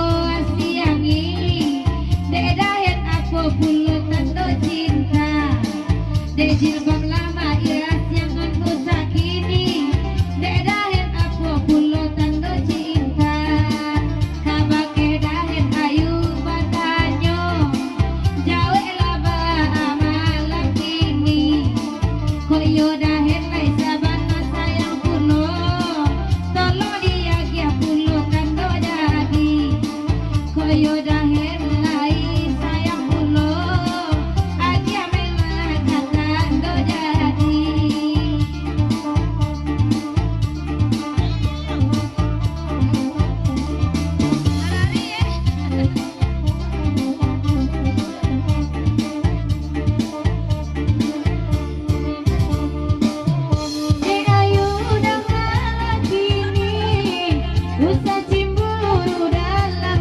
siangi dek dahen aku bulu tando cinta dek jilbab lama iras yang aku sakini dek dahen aku bulu tando cinta kabake dahen ayu batanyo jauh laba malam kini koyo dahen lai sabana sayang pulo tolong dia gia pulo koyo dahen lai sayang pulo aja melakatan do jadi dek ayu dah malam kini usah cimburu dalam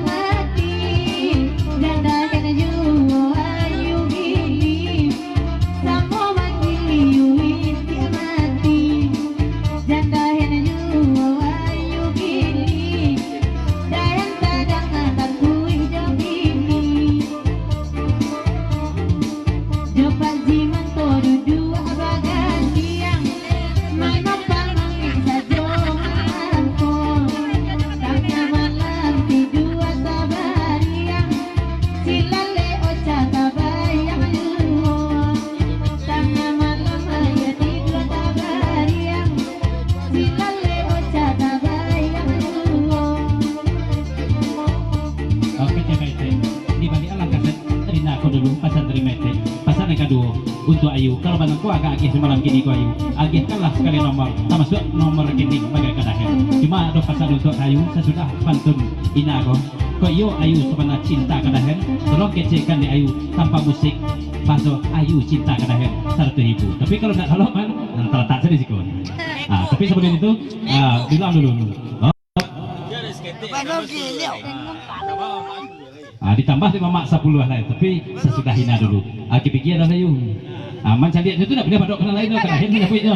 kedua untuk ayu kalau banangku agak agih semalam kini ku ayu agih kalah sekali nomor termasuk nomor rekening bagai kadahen cuma ada pasal untuk ayu sesudah pantun ina ko yo ayu sebenarnya cinta kadahen tolong kecekan di ayu tanpa musik bahasa ayu cinta kadahen 1.000 tapi kalau nggak salah kan terletak sini sih kawan tapi sebelum itu bilang dulu ditambah 5 mak 10 lah tapi sesudah hina dulu pikir dah ayu macam dia itu nak pindah badok kena lain kena hen nak punya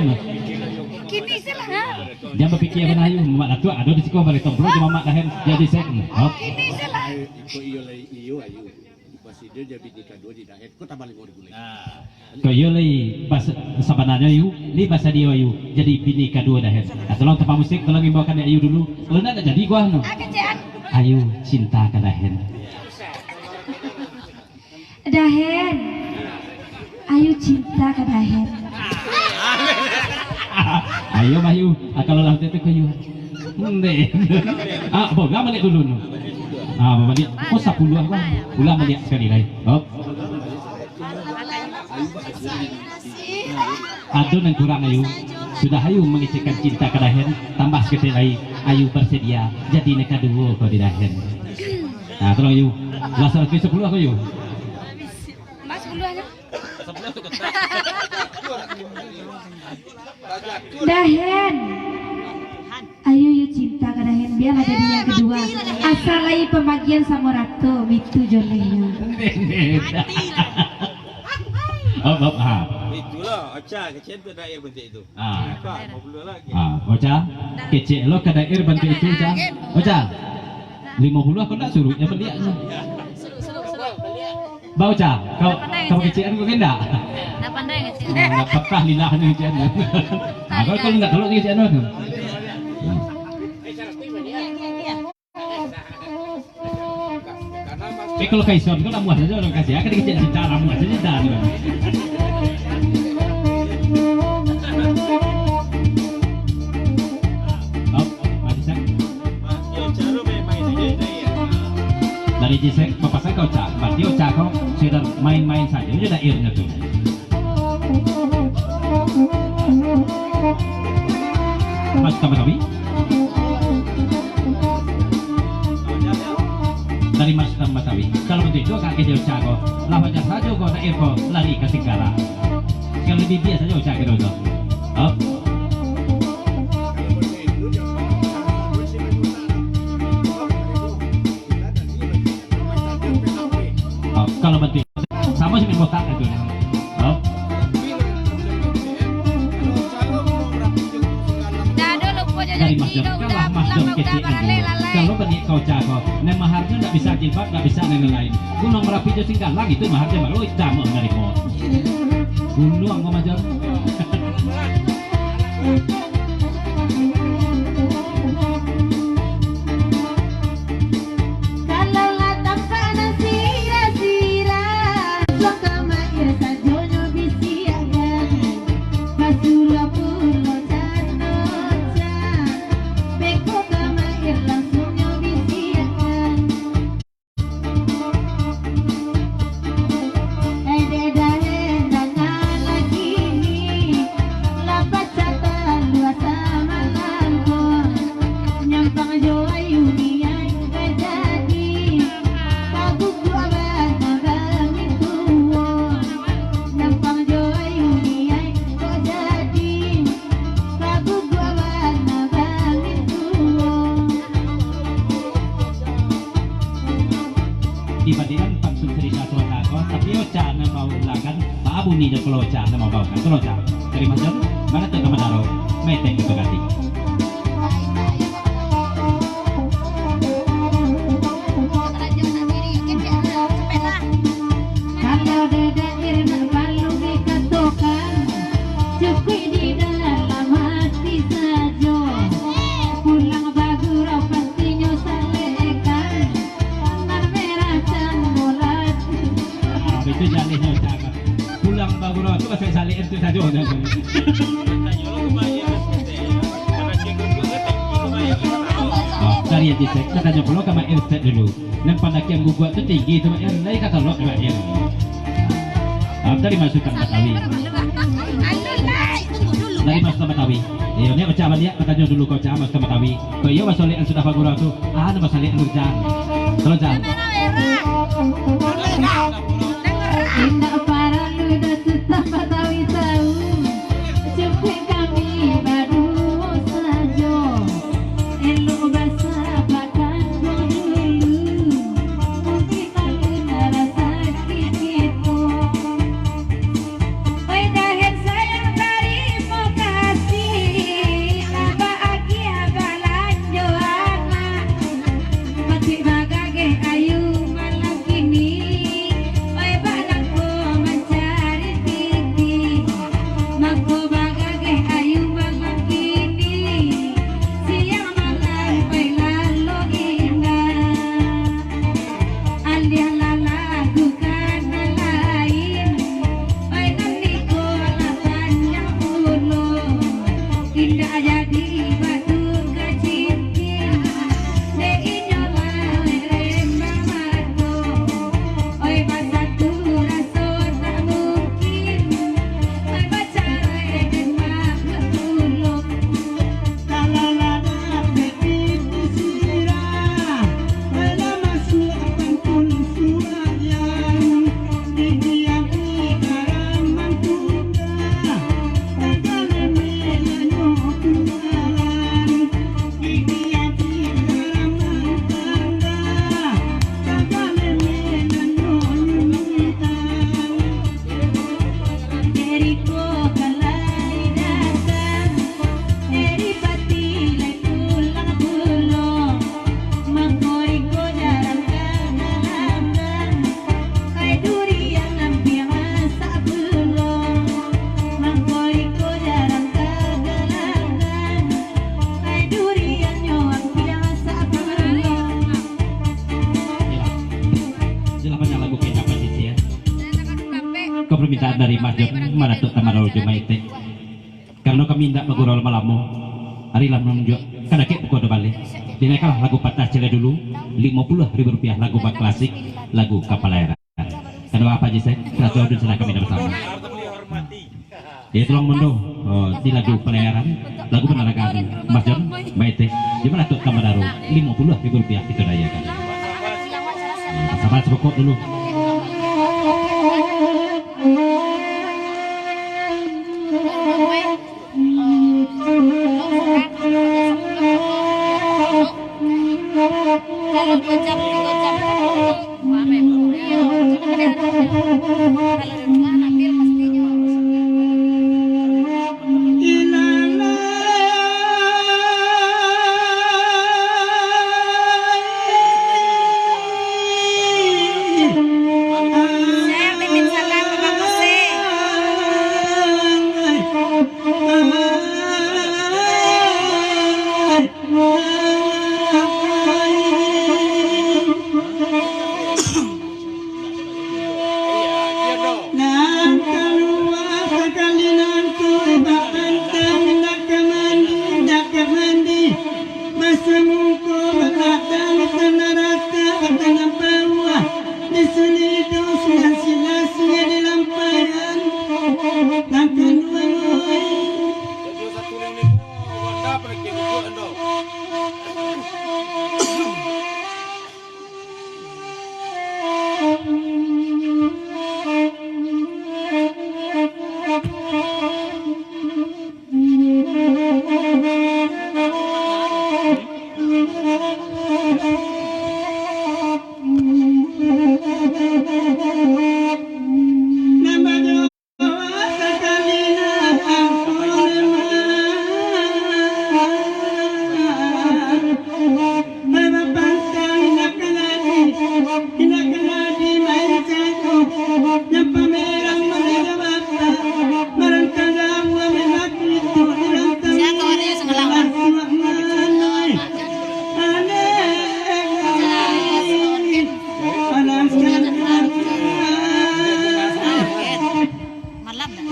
Kini salah. dia berfikir benar ayu mak tua ada di siko balik tombol di mamak lahen jadi sek Kini salah. Iko iyo ayu. Pasti dia jadi kedua di dahet. Kau tambah lagi boleh. kau yo lagi bahasa sebenarnya ayu ni bahasa dia ayu jadi bini kedua dahen tolong tempat musik tolong bawakan dia ayu dulu kalau nak jadi gua ayu cinta ke dahen dahen ayu cinta ke dahen ayo Bayu kalau lah itu kayu boga balik dulu Bapak dia, oh 10 apa? Ulang dia sekali lagi. Oh. Adun yang kurang ayu, sudah ayu mengisikan cinta kadahen, tambah sekali lagi, ayu bersedia jadi neka dua kau di dahen. Nah, tolong ayu, langsung 10 aku ayu. Mas 10 aja. Dahen. Ayo yuk cinta ke Dahen biar jadi yang kedua. Asal lagi pembagian sama Ratu itu jonenya. Oh, Itulah Ocha kecil tu daerah bentuk itu. Apa? Mau belum lagi. Ocha, kecil lo ke daerah bantu itu, Ocha. Ocha, 50 aku nak suruhnya beliau. Bau Ocha, kau kecilan kau kena? Nak pandai nggak sih? Nggak pekah lilah ni kecilan. Kalau nggak kalau kecilan tu. Tapi kalau kaison kau nak muat saja orang kasih, akan dikecil cinta lah muat saja dah. Dari Jisek, bapak saya kau cak, berarti kau cak kau sudah main-main saja, itu sudah airnya tu. Mas kami? Dari Mas Matawi. Kalau begitu kakek dia cak kau, lah macam saja kau tak air kau lari ke Singgara. Kalau lebih biasa saja cak kau tu. Oh. Kalau bantu sama sih botak itu. Oh. Dari Mas Jom, kalah Mas Jom kecil itu. Kalau banyak kau jago, nem maharnya tidak bisa jilbab, tidak bisa yang lain. Gunung Merapi itu singkat lagi itu maharnya malu hitam dari kau. Gunung kau Mas Jom. Dibandingkan pantun cerita Selotako, tapi Ocha nak mau ulangan, Pak Abu ni je kalau Ocha nak mau bawakan. Kalau Ocha, dari Mas Jom, mana tu ke Madaro, metek itu ganti. Kalau daerah nak perlu dikatakan, cukup di dalam hati saja. Pulang bagura pastinya salekan, tangan merah dan bolat. Itu jalihnya Ocha. Pulang baguro tu pasal salih itu saja. Dari yang dicek, kita tanya pulau kama air set dulu. Dan pada kiam gua tu tinggi tu air lain kata lo dengan air. Dari masukan Batawi. Dari masukan Batawi. Ini Ocha dia katanya dulu kau Ocha masukan Batawi. Kau iya masuk lihat sudah baguro tu. Ada masuk lihat nurjan. Kalau jam. Indah para luda tetap Batawi tahu, cukup kami baru saja. Elok bahasa bahkan dulu, mungkin tak rasa sakit itu. Oi Dahen sayang terima kasih, bahagia balanjo anak, mati bagage ayu malam kini. Oi balang ko permintaan dari Mas Jon Madatuk Tamarau Jumaite. Karena kami tidak bergurau malamu, hari lah menunjuk karena kita pukul balik. Dinaikkanlah lagu patah cile dulu, Rp50.000 lagu bak klasik, lagu kapal air. Karena apa aja saya, kita coba dulu kami bersama. Ya tolong mendung di lagu pelayaran, lagu penerangan Mas Jon Maite, gimana tuh Tamarau Rp50.000 itu daya kan. Sama serokok dulu. Kalau 2 jam 3 jam wah memang ya kalau di rumah ambil pastinya saya titip salam ke Bang Jose.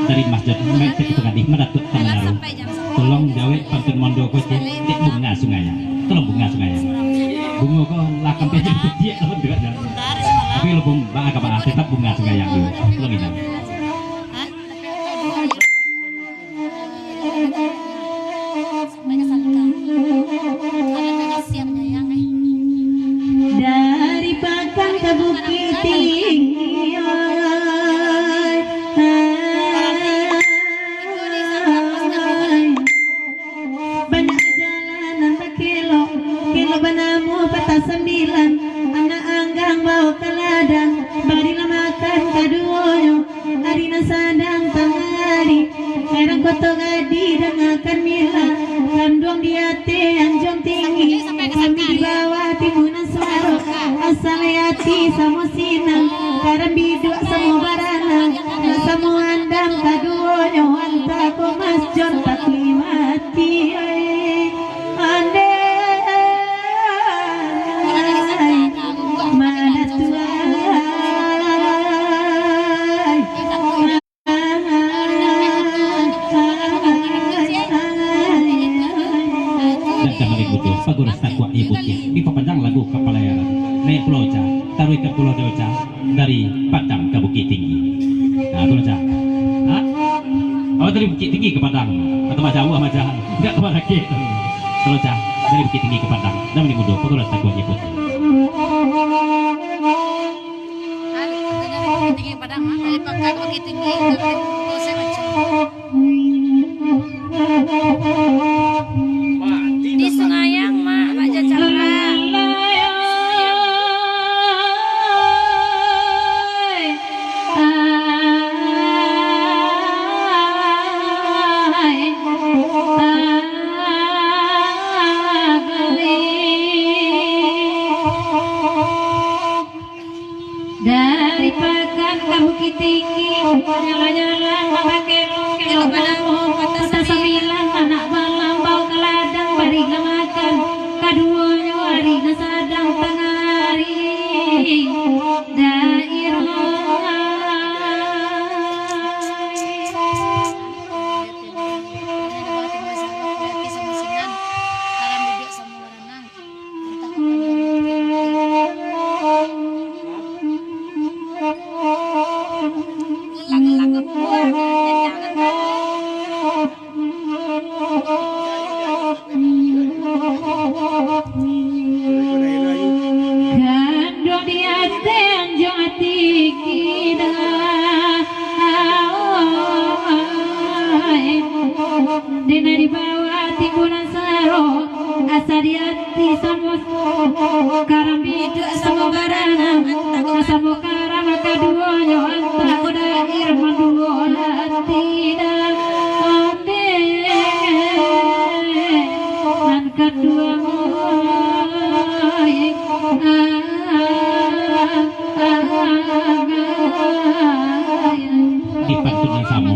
Dari Mas Jon Maite itu kan Madatuk Tamarau. Tolong gawe pantun mondo koce di bunga sungaya. Tolong bunga sungaya. Bunga kok lakam peje putih lawan dekat. Tapi lo bung ba ka tetap bunga sungaya dulu. Tolong ini. Dari Pakan ke Bukit Tinggi, banyak jalanan tak kilo banamu patah 9, anak anggang bawa ke ladang, barilah makan kaduoyo, arina sadang tangari, herang koto gadi dengarkan mila, kandung di hati anjong tinggi, kami di bawah timunan suara, asal hati sama sinang, karang biduk semua barana, semua andam kaduoyo, antaku Mas Jon tak mati, ande. Mana tuai Dan kembali kudu paguras takwa ibu di papanjang lagu kapalayaran naik pulau Ca taruh ke pulau Deoca dari Padang ke Bukit Tinggi. Nah pulau Ca oh dari Bukit Tinggi ke Padang atau Jawa macam enggak kemana kita pulau Ca dari Bukit Tinggi ke Padang dan ini kudu paguras takwa ibu tinggi Padang dari Pakai Bukit Tinggi saya macam di Sungayang mak baca cara dari Pakan ke Bukit Tinggi, nyala-nyala memakai kilo banamu patah 9, anak malam bau ke ladang, barilah makan kaduonya, warina sadang tengari daerah Kando dia tenjong hati kita Dina di bawah timbunan saro asa di hati sama karam bidu sama barana sama karam keduanya antah udah irman dua hati dan onde nan kedua di pantun yang sama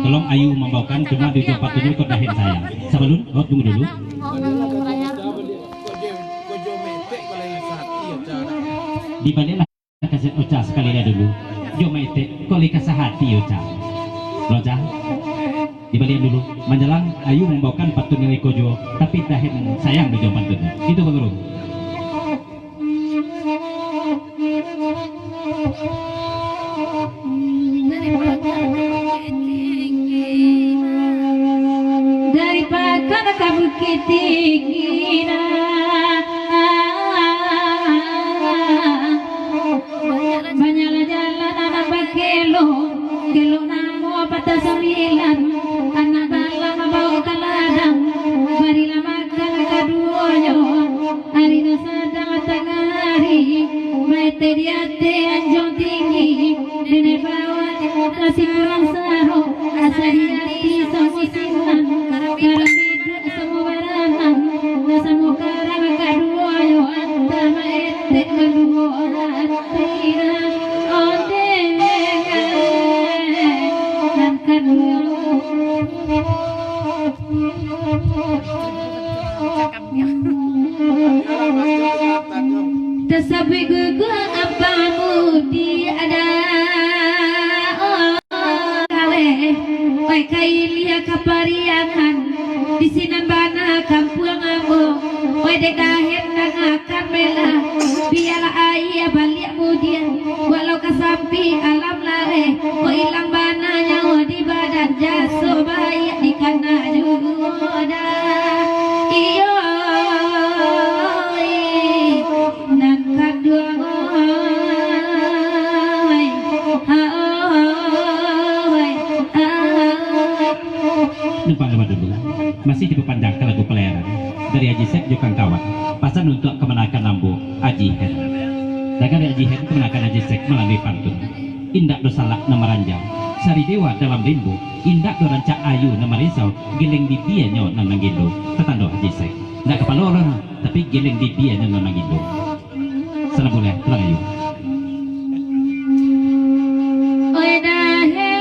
tolong ayu membawakan cuma di pantun kau dahin saya sebelum tunggu dulu di baliklah kasih Ocha sekali dah dulu jo mete koli kasah hati Ocha Ocha di balik dulu menjelang ayu membawakan pantun yang kojo tapi dahin sayang di jo pantun itu Bang Guru. dari pakar ke bukit tinggi banyaklah jalan anak bakelo gelo namo patah sembilan anak dalam bawa ke ladang marilah makan keduanya hari sedang tengah hari mete di hati anjong tinggi nenek bawa nasi kurang saro asa di hati sama sinan karam hidup semua baranan semua karam keduanya anta mete kedua hati onde dan kedua Tersabi gugu apa mudi ada Oi kailia kapariangan di sinan bana kampung ambo oi dek dahen akan mela biarlah ayah balik mudian walau kesampi alam lare kau hilang bananya di badan jaso baik di kana juda iyo nak kadua Numpang lewat dulu masih dipandangkan lagu pelayaran dari Haji Sek Jokang Kawat pasan untuk kemenakan lambu Haji Hen dan dari Haji Hen kemenakan Haji Sek melalui pantun indak dosalak nama ranjau sari dewa dalam limbo indak do ranca ayu nama risau geleng di bianyo nama gindo tetando Haji Sek ndak kepala orang tapi geleng di bianyo nama gindo sana boleh telang ayu oi dahen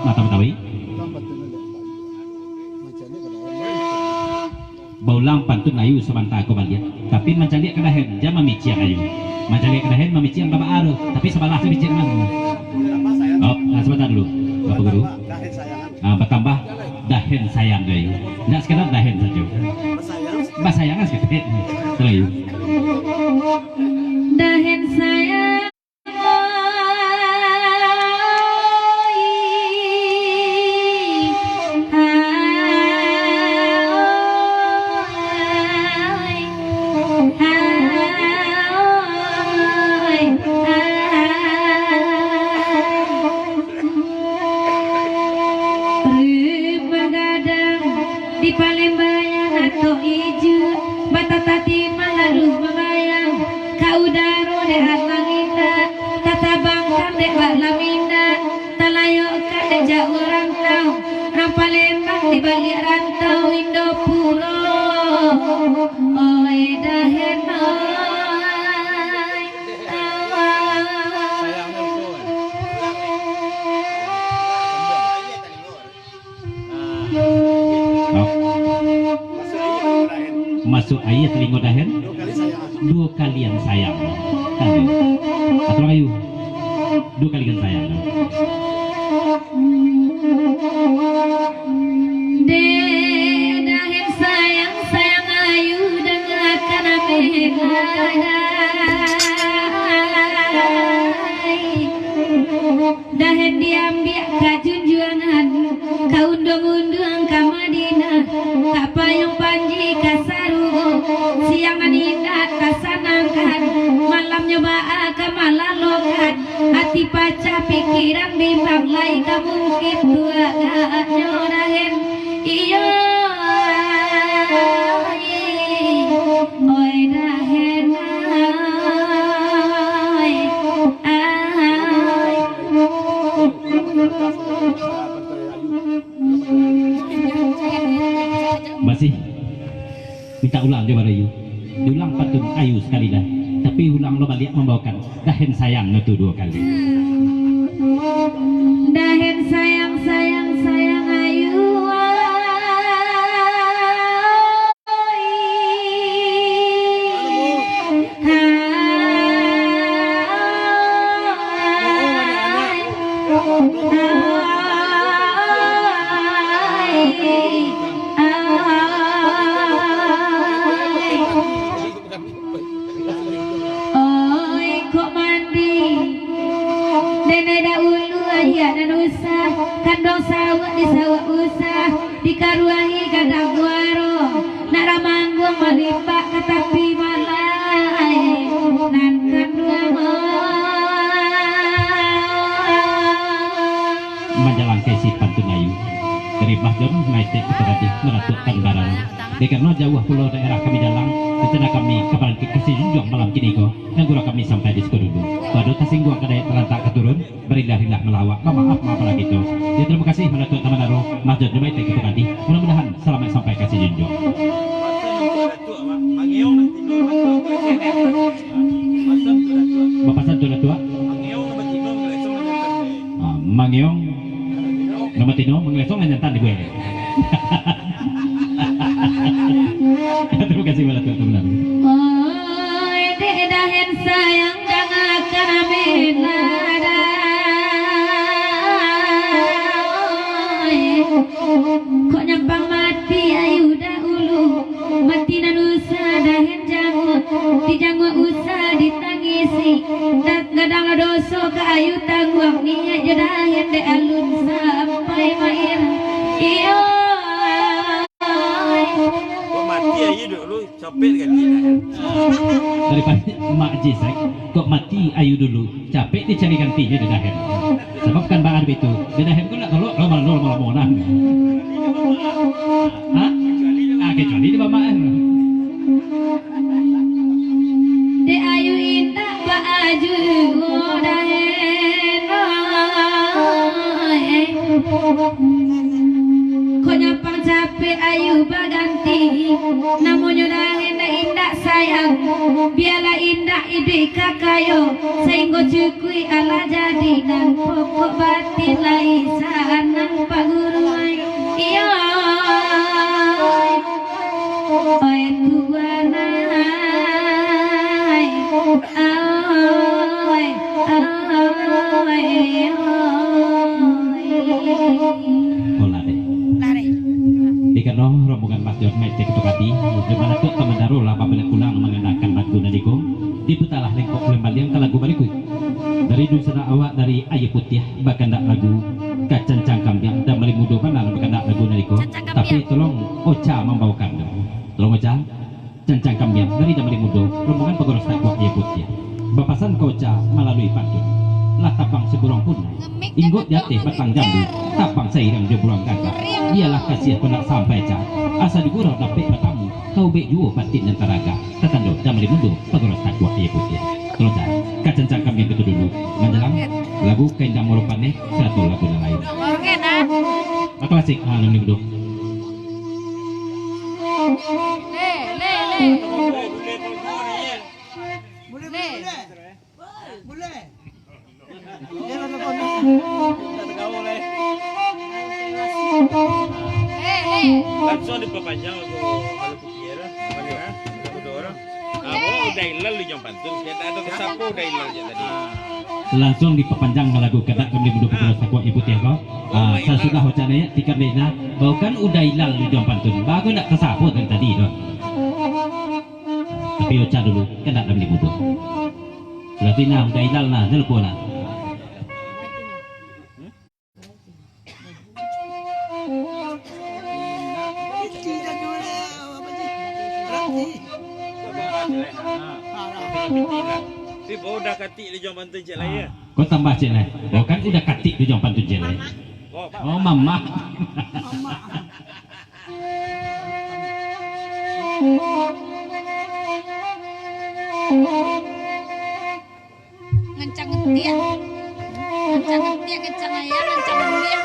mata-matawi baulang pantun ayu semanta aku balik tapi mencari kedahen jam memici ayu mencari kedahen memici yang bapak aru tapi sebelah memici yang oh sebentar dulu Bapak Guru bertambah dahen sayang ayu tidak sekedar dahen saja bahasa sayang sedikit ayu dahen sayang di Palembang atau hijau batata di malalu membayang kau daro de alanginda tata bangkan de balaminda talayo ka de jauh rantau nang Palembang di balik rantau Indopuro oi dahen masuk ayat telingo dahen dua kalian sayang tadi atau ayu dua kalian sayang de dahen diambil ka junjuangan, ka undung-undung ka Madinah, ka payung panji ka Sarugo, siangan indah ka Sanangkan, malam nyoba ka Malalokan, hati paca pikiran bimbang lai ka mungkin tua ka nyodahen iyo oi dahen masih minta ulang dia Barayu, diulang patun ayu sekali dah, tapi ulang lo balik membawakan dahen sayang itu 2 kali. dahen sayang sayang sayang ayu oi kok mandi nenek dahulu ayah dan usah kandong sawah di sawah usah dikaruahi kadang guaro nak ramanggung malibak ke tepi malai nan kandung Menjalang kesi pantun ayu dari Bahjon Maitek Keterati meratukkan barang. Karena jauh pulau daerah kami dalang, rencana kami kapan kasih junjung malam kini ko, yang gura kami sampai di Sekodulu. Pada tasing gua kadai telantak keturun, berilah-ilah melawak, maaf lagi itu. Jadi terima kasih menatuk taman naro, Mahjon Maitek Keterati. Mudah-mudahan selamat sampai kasih junjung. Bapak Santo tua, Mangyong, nama Tino mengelesong nyantan di gue. Terima kasih banyak teman-teman. oi dek dahen sayang jangan kami nada kok nyampang mati ayu dahulu mati nanusa dahen janggut di janggut usah ditangisi dan gadang doso ke ayu tangguang niat jedahen de alun sampai main iyo Kok mati aja dulu copet kan tidak. Daripada Mak Jisek kok mati ayu dulu capek dia cari gantinya di dahen. Sebab kan bang Arbi itu di dahen kok nak kalau lama-lama hah? Kecuali di bamaan. de ayu indah baju dahen kok nyampang capek ayu baganti namunnya dahen indah sayang biarlah indah ide kakayo sehingga cukui ala jadi dan pokok batin lai sanang paguruai iya oi tuanai Pola deh. Lari. Di karena rombongan Mas Jod Maitek Ketukati di mana tuh Kamandaro lah apabila pulang mengenakan lagu nadiko diputalah lengkok lembal yang ke lagu bariku dari dusana awak dari Ayu Putih bahkan tak lagu Kacang Cangkam yang dan melimudo panah bahkan tak lagu nadiko tapi tolong Ocha membawakan dong tolong Ocha Cancang Kambiang dari Damali Mudo rombongan pengurus takwa Ayu Putih bapasan ke Ocha melalui pantun lah tapang seburung pun inggot jatih batang jambu tapang seirang di bulang kakak dialah kasih penak sampai cah asa digurau dapet batamu kau bek juo batin dan taraga tetando Damali Mudo pengurus takwa Ayu Putih tolong Cah Kacang Cangkam yang itu dulu menjelang lagu Kendang Moropaneh satu lagu yang lain Oke nah. klasik Damali Mudo Le. Langsung diperpanjang kalau kira bagaimana? Udah orang. Udah hilal di jam pantun. Kita ada kesapu udah hilal aja tadi. langsung diperpanjang lagu kata kami duduk pada takwa Ibu Tiago saya sudah hocananya tikar dena bau kan udah hilal di jam pantun bagus nak kesapu kan tadi doh tapi hoca dulu kan tak kami duduk berarti nah udah hilal nah nelpon lah Si bodak katik di jam pantun cek lah ya. Kau tambah cek lah. Oh kan udah katik tu jangan pantun cek lah. Oh, Pak. Oh mama. Ngencang ngetiak. Ngencang ngetiak, ngencang ayam, ngencang ngetiak.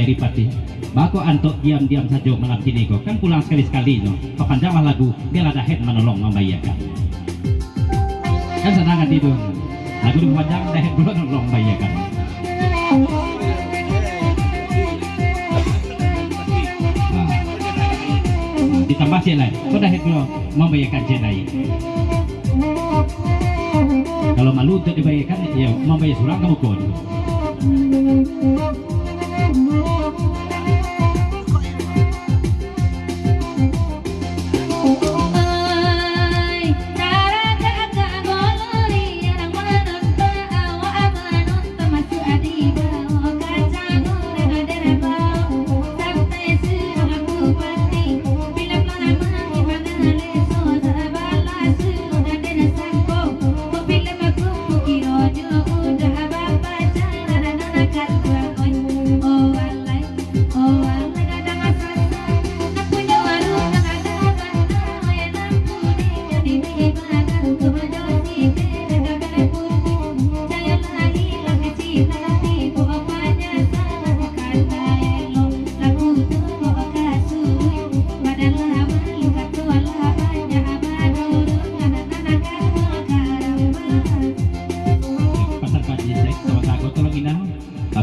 Pati, bako antok diam-diam saja malam kini kok kan pulang sekali-sekali no. Kepanjanglah lagu dia ada head menolong membayarkan. Kan senang itu lagu di panjang ada head dulu menolong membayarkan. Ditambah jelai, kau dah head dulu membayarkan jelai. Kalau malu untuk dibayarkan, ya membayar surang kamu kau.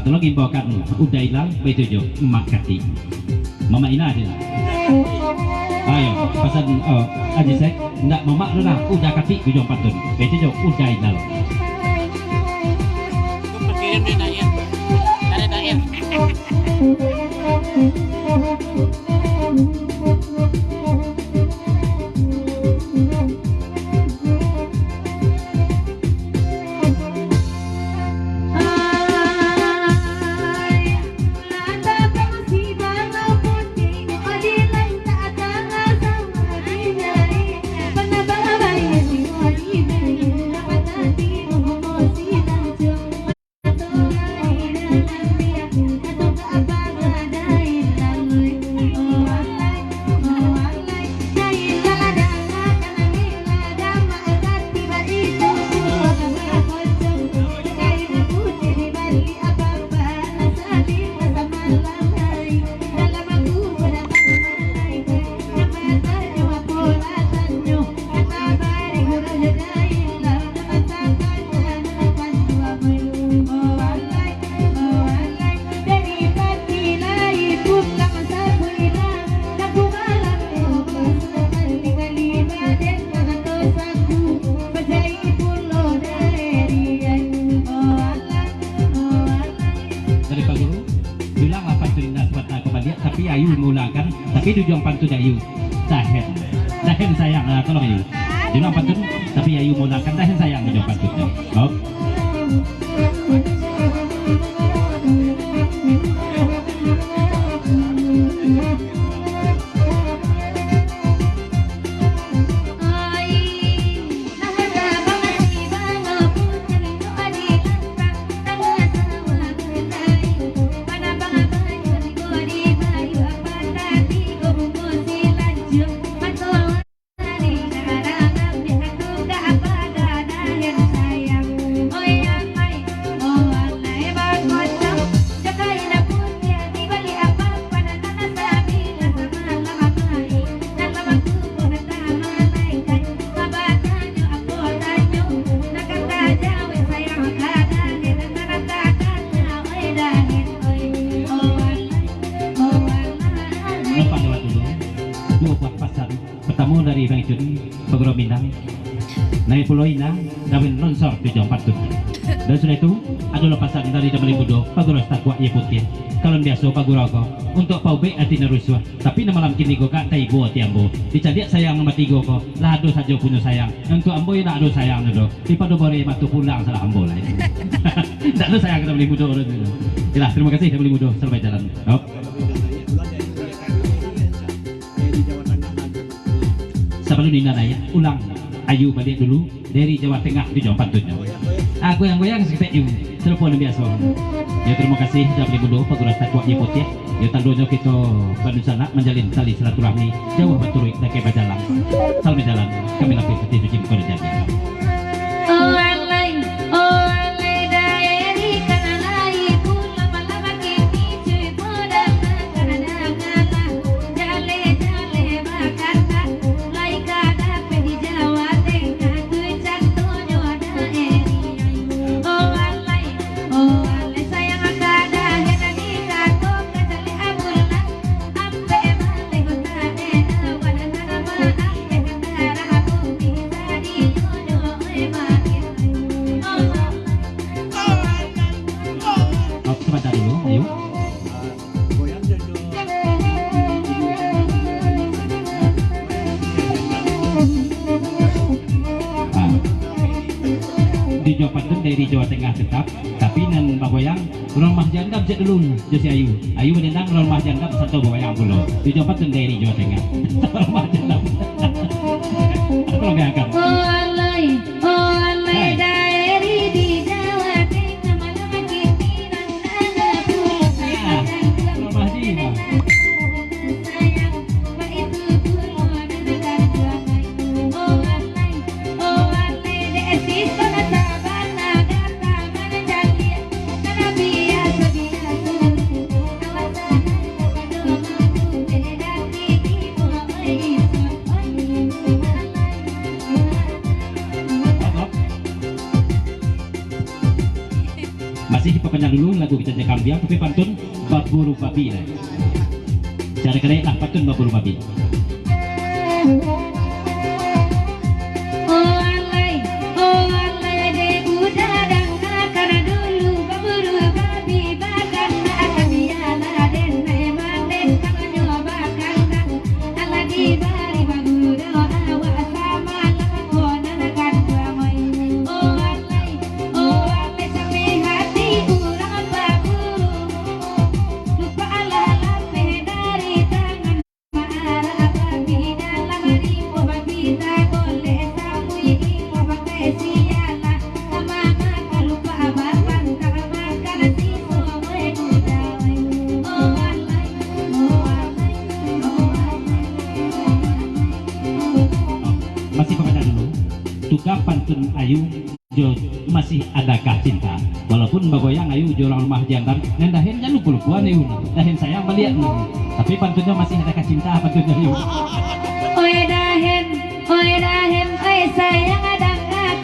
Tolong bawakan udah hilang betul emak kati mama ina aja ayo pesan aja saya ndak mama lu udah kati kujong pantun betul udah hilang Kirim di daer dari daer ayu mulakan tapi tujuan pantun ayu dahen sayang tolong ayu tujuan pantun tapi ayu mau nakan dah sayang menjawab pantutnya. Oh. Pertama dari Bang Icun, Pegoro Minang, naik Pulau Inang, Dawin Lonsor Tujuan Patut. Dan sudah itu, ada lepasan dari Damali Mudo, Pegoro Stakwa Ia Putih. Kalau biasa Pegoro ko, untuk Pau Be Ati Naruswa. Tapi na malam kini ko kak Taibo Ati Ambo. Dicadiak sayang nomor 3 ko, lado saja punya sayang. Untuk Ambo ya lado sayang nado. Di Padu Bore matu pulang salah Ambo lah. Tak ada sayang Damali Mudo orang itu. Yalah, terima kasih Damali Mudo. Selamat jalan. Oh. Sebelum Nina Naya ulang ayu balik dulu dari Jawa Tengah di Jawa Pantutnya. Aku yang goyang sekitar yung telepon biasa. Ya terima kasih sudah beli mudo Pegoro Stakwa Ia Putih. Ya tandonya kita bantu sana menjalin tali silaturahmi jauh baturi tak keba jalan. Salam jalan kami lapis seperti suci bukan jadi. Oh alai daeri kana lai kula malama kini cuy boda kana ngala jale bakata lai kada pedi Jawa Tengah tu cantonyo ada eri. Oh alai sayang kada henani kato kajali abulla ampe male hotane wana nama ampe kandara aku bisa di jodoh makin. Oh, sebentar dulu, ayo. Di Jawa Pantun dari Jawa Tengah tetap, tapi nang bagoyang rumah janda bisa dulu Josi Ayu menendang rumah janda satu bagoyang pulau di Jawa Pantun dari Jawa Tengah rumah janda aku lagi angkat Oh alai daeri di Jawa Tengah malama kini nang pulau rumah jina sayang ba itu pulau negara juangai. Oh alai desi sana sabana gata mana jalia kana biasa kawasan kado mampu beda tinggi mulai masih diperpanjang dulu lagu kita cekam dia tapi pantun baburu babi lah cara kena lah pantun baburu babi. Oh alai de udadang karena dulu baburu babi bakar akan biala den memang den kami nyoba kandang ala di bari baburu awak sama lakon akan ramai. Oh alai sampai hati urang baburu lupa ala lape dari tangan marah babi dalam ribu babi tak boleh samui ibu pakai siala sama maka lupa bapan tak makan si soe kudawai. Oh alai Masih perpanjang dulu tukar pantun ayu jo masih adakah cinta walaupun bagoyang ayu jo orang rumah jantan dan dahen jangan lupa ayu dahen sayang baliak tapi pantunnya masih adakah cinta pantunnya ayu. Oi dahen oi sayang ada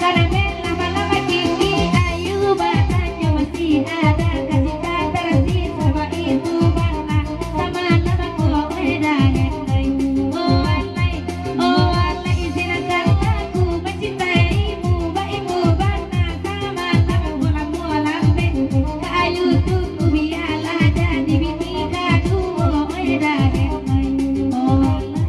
karamel lama-lama kini ayu batanya masih ada cinta tersisa sama itu bala sama lama ko oi dahen oh alai izinkan aku mencintaimu baimu bana sama lama mulam ben ke ayu tuh biarlah jadi bini kedua oi dahen oh alai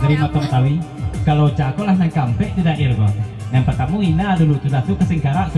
terima tawi kalau cakolah nang kampe tidak irgo yang pertama ina dulu sudah tuh kesingkara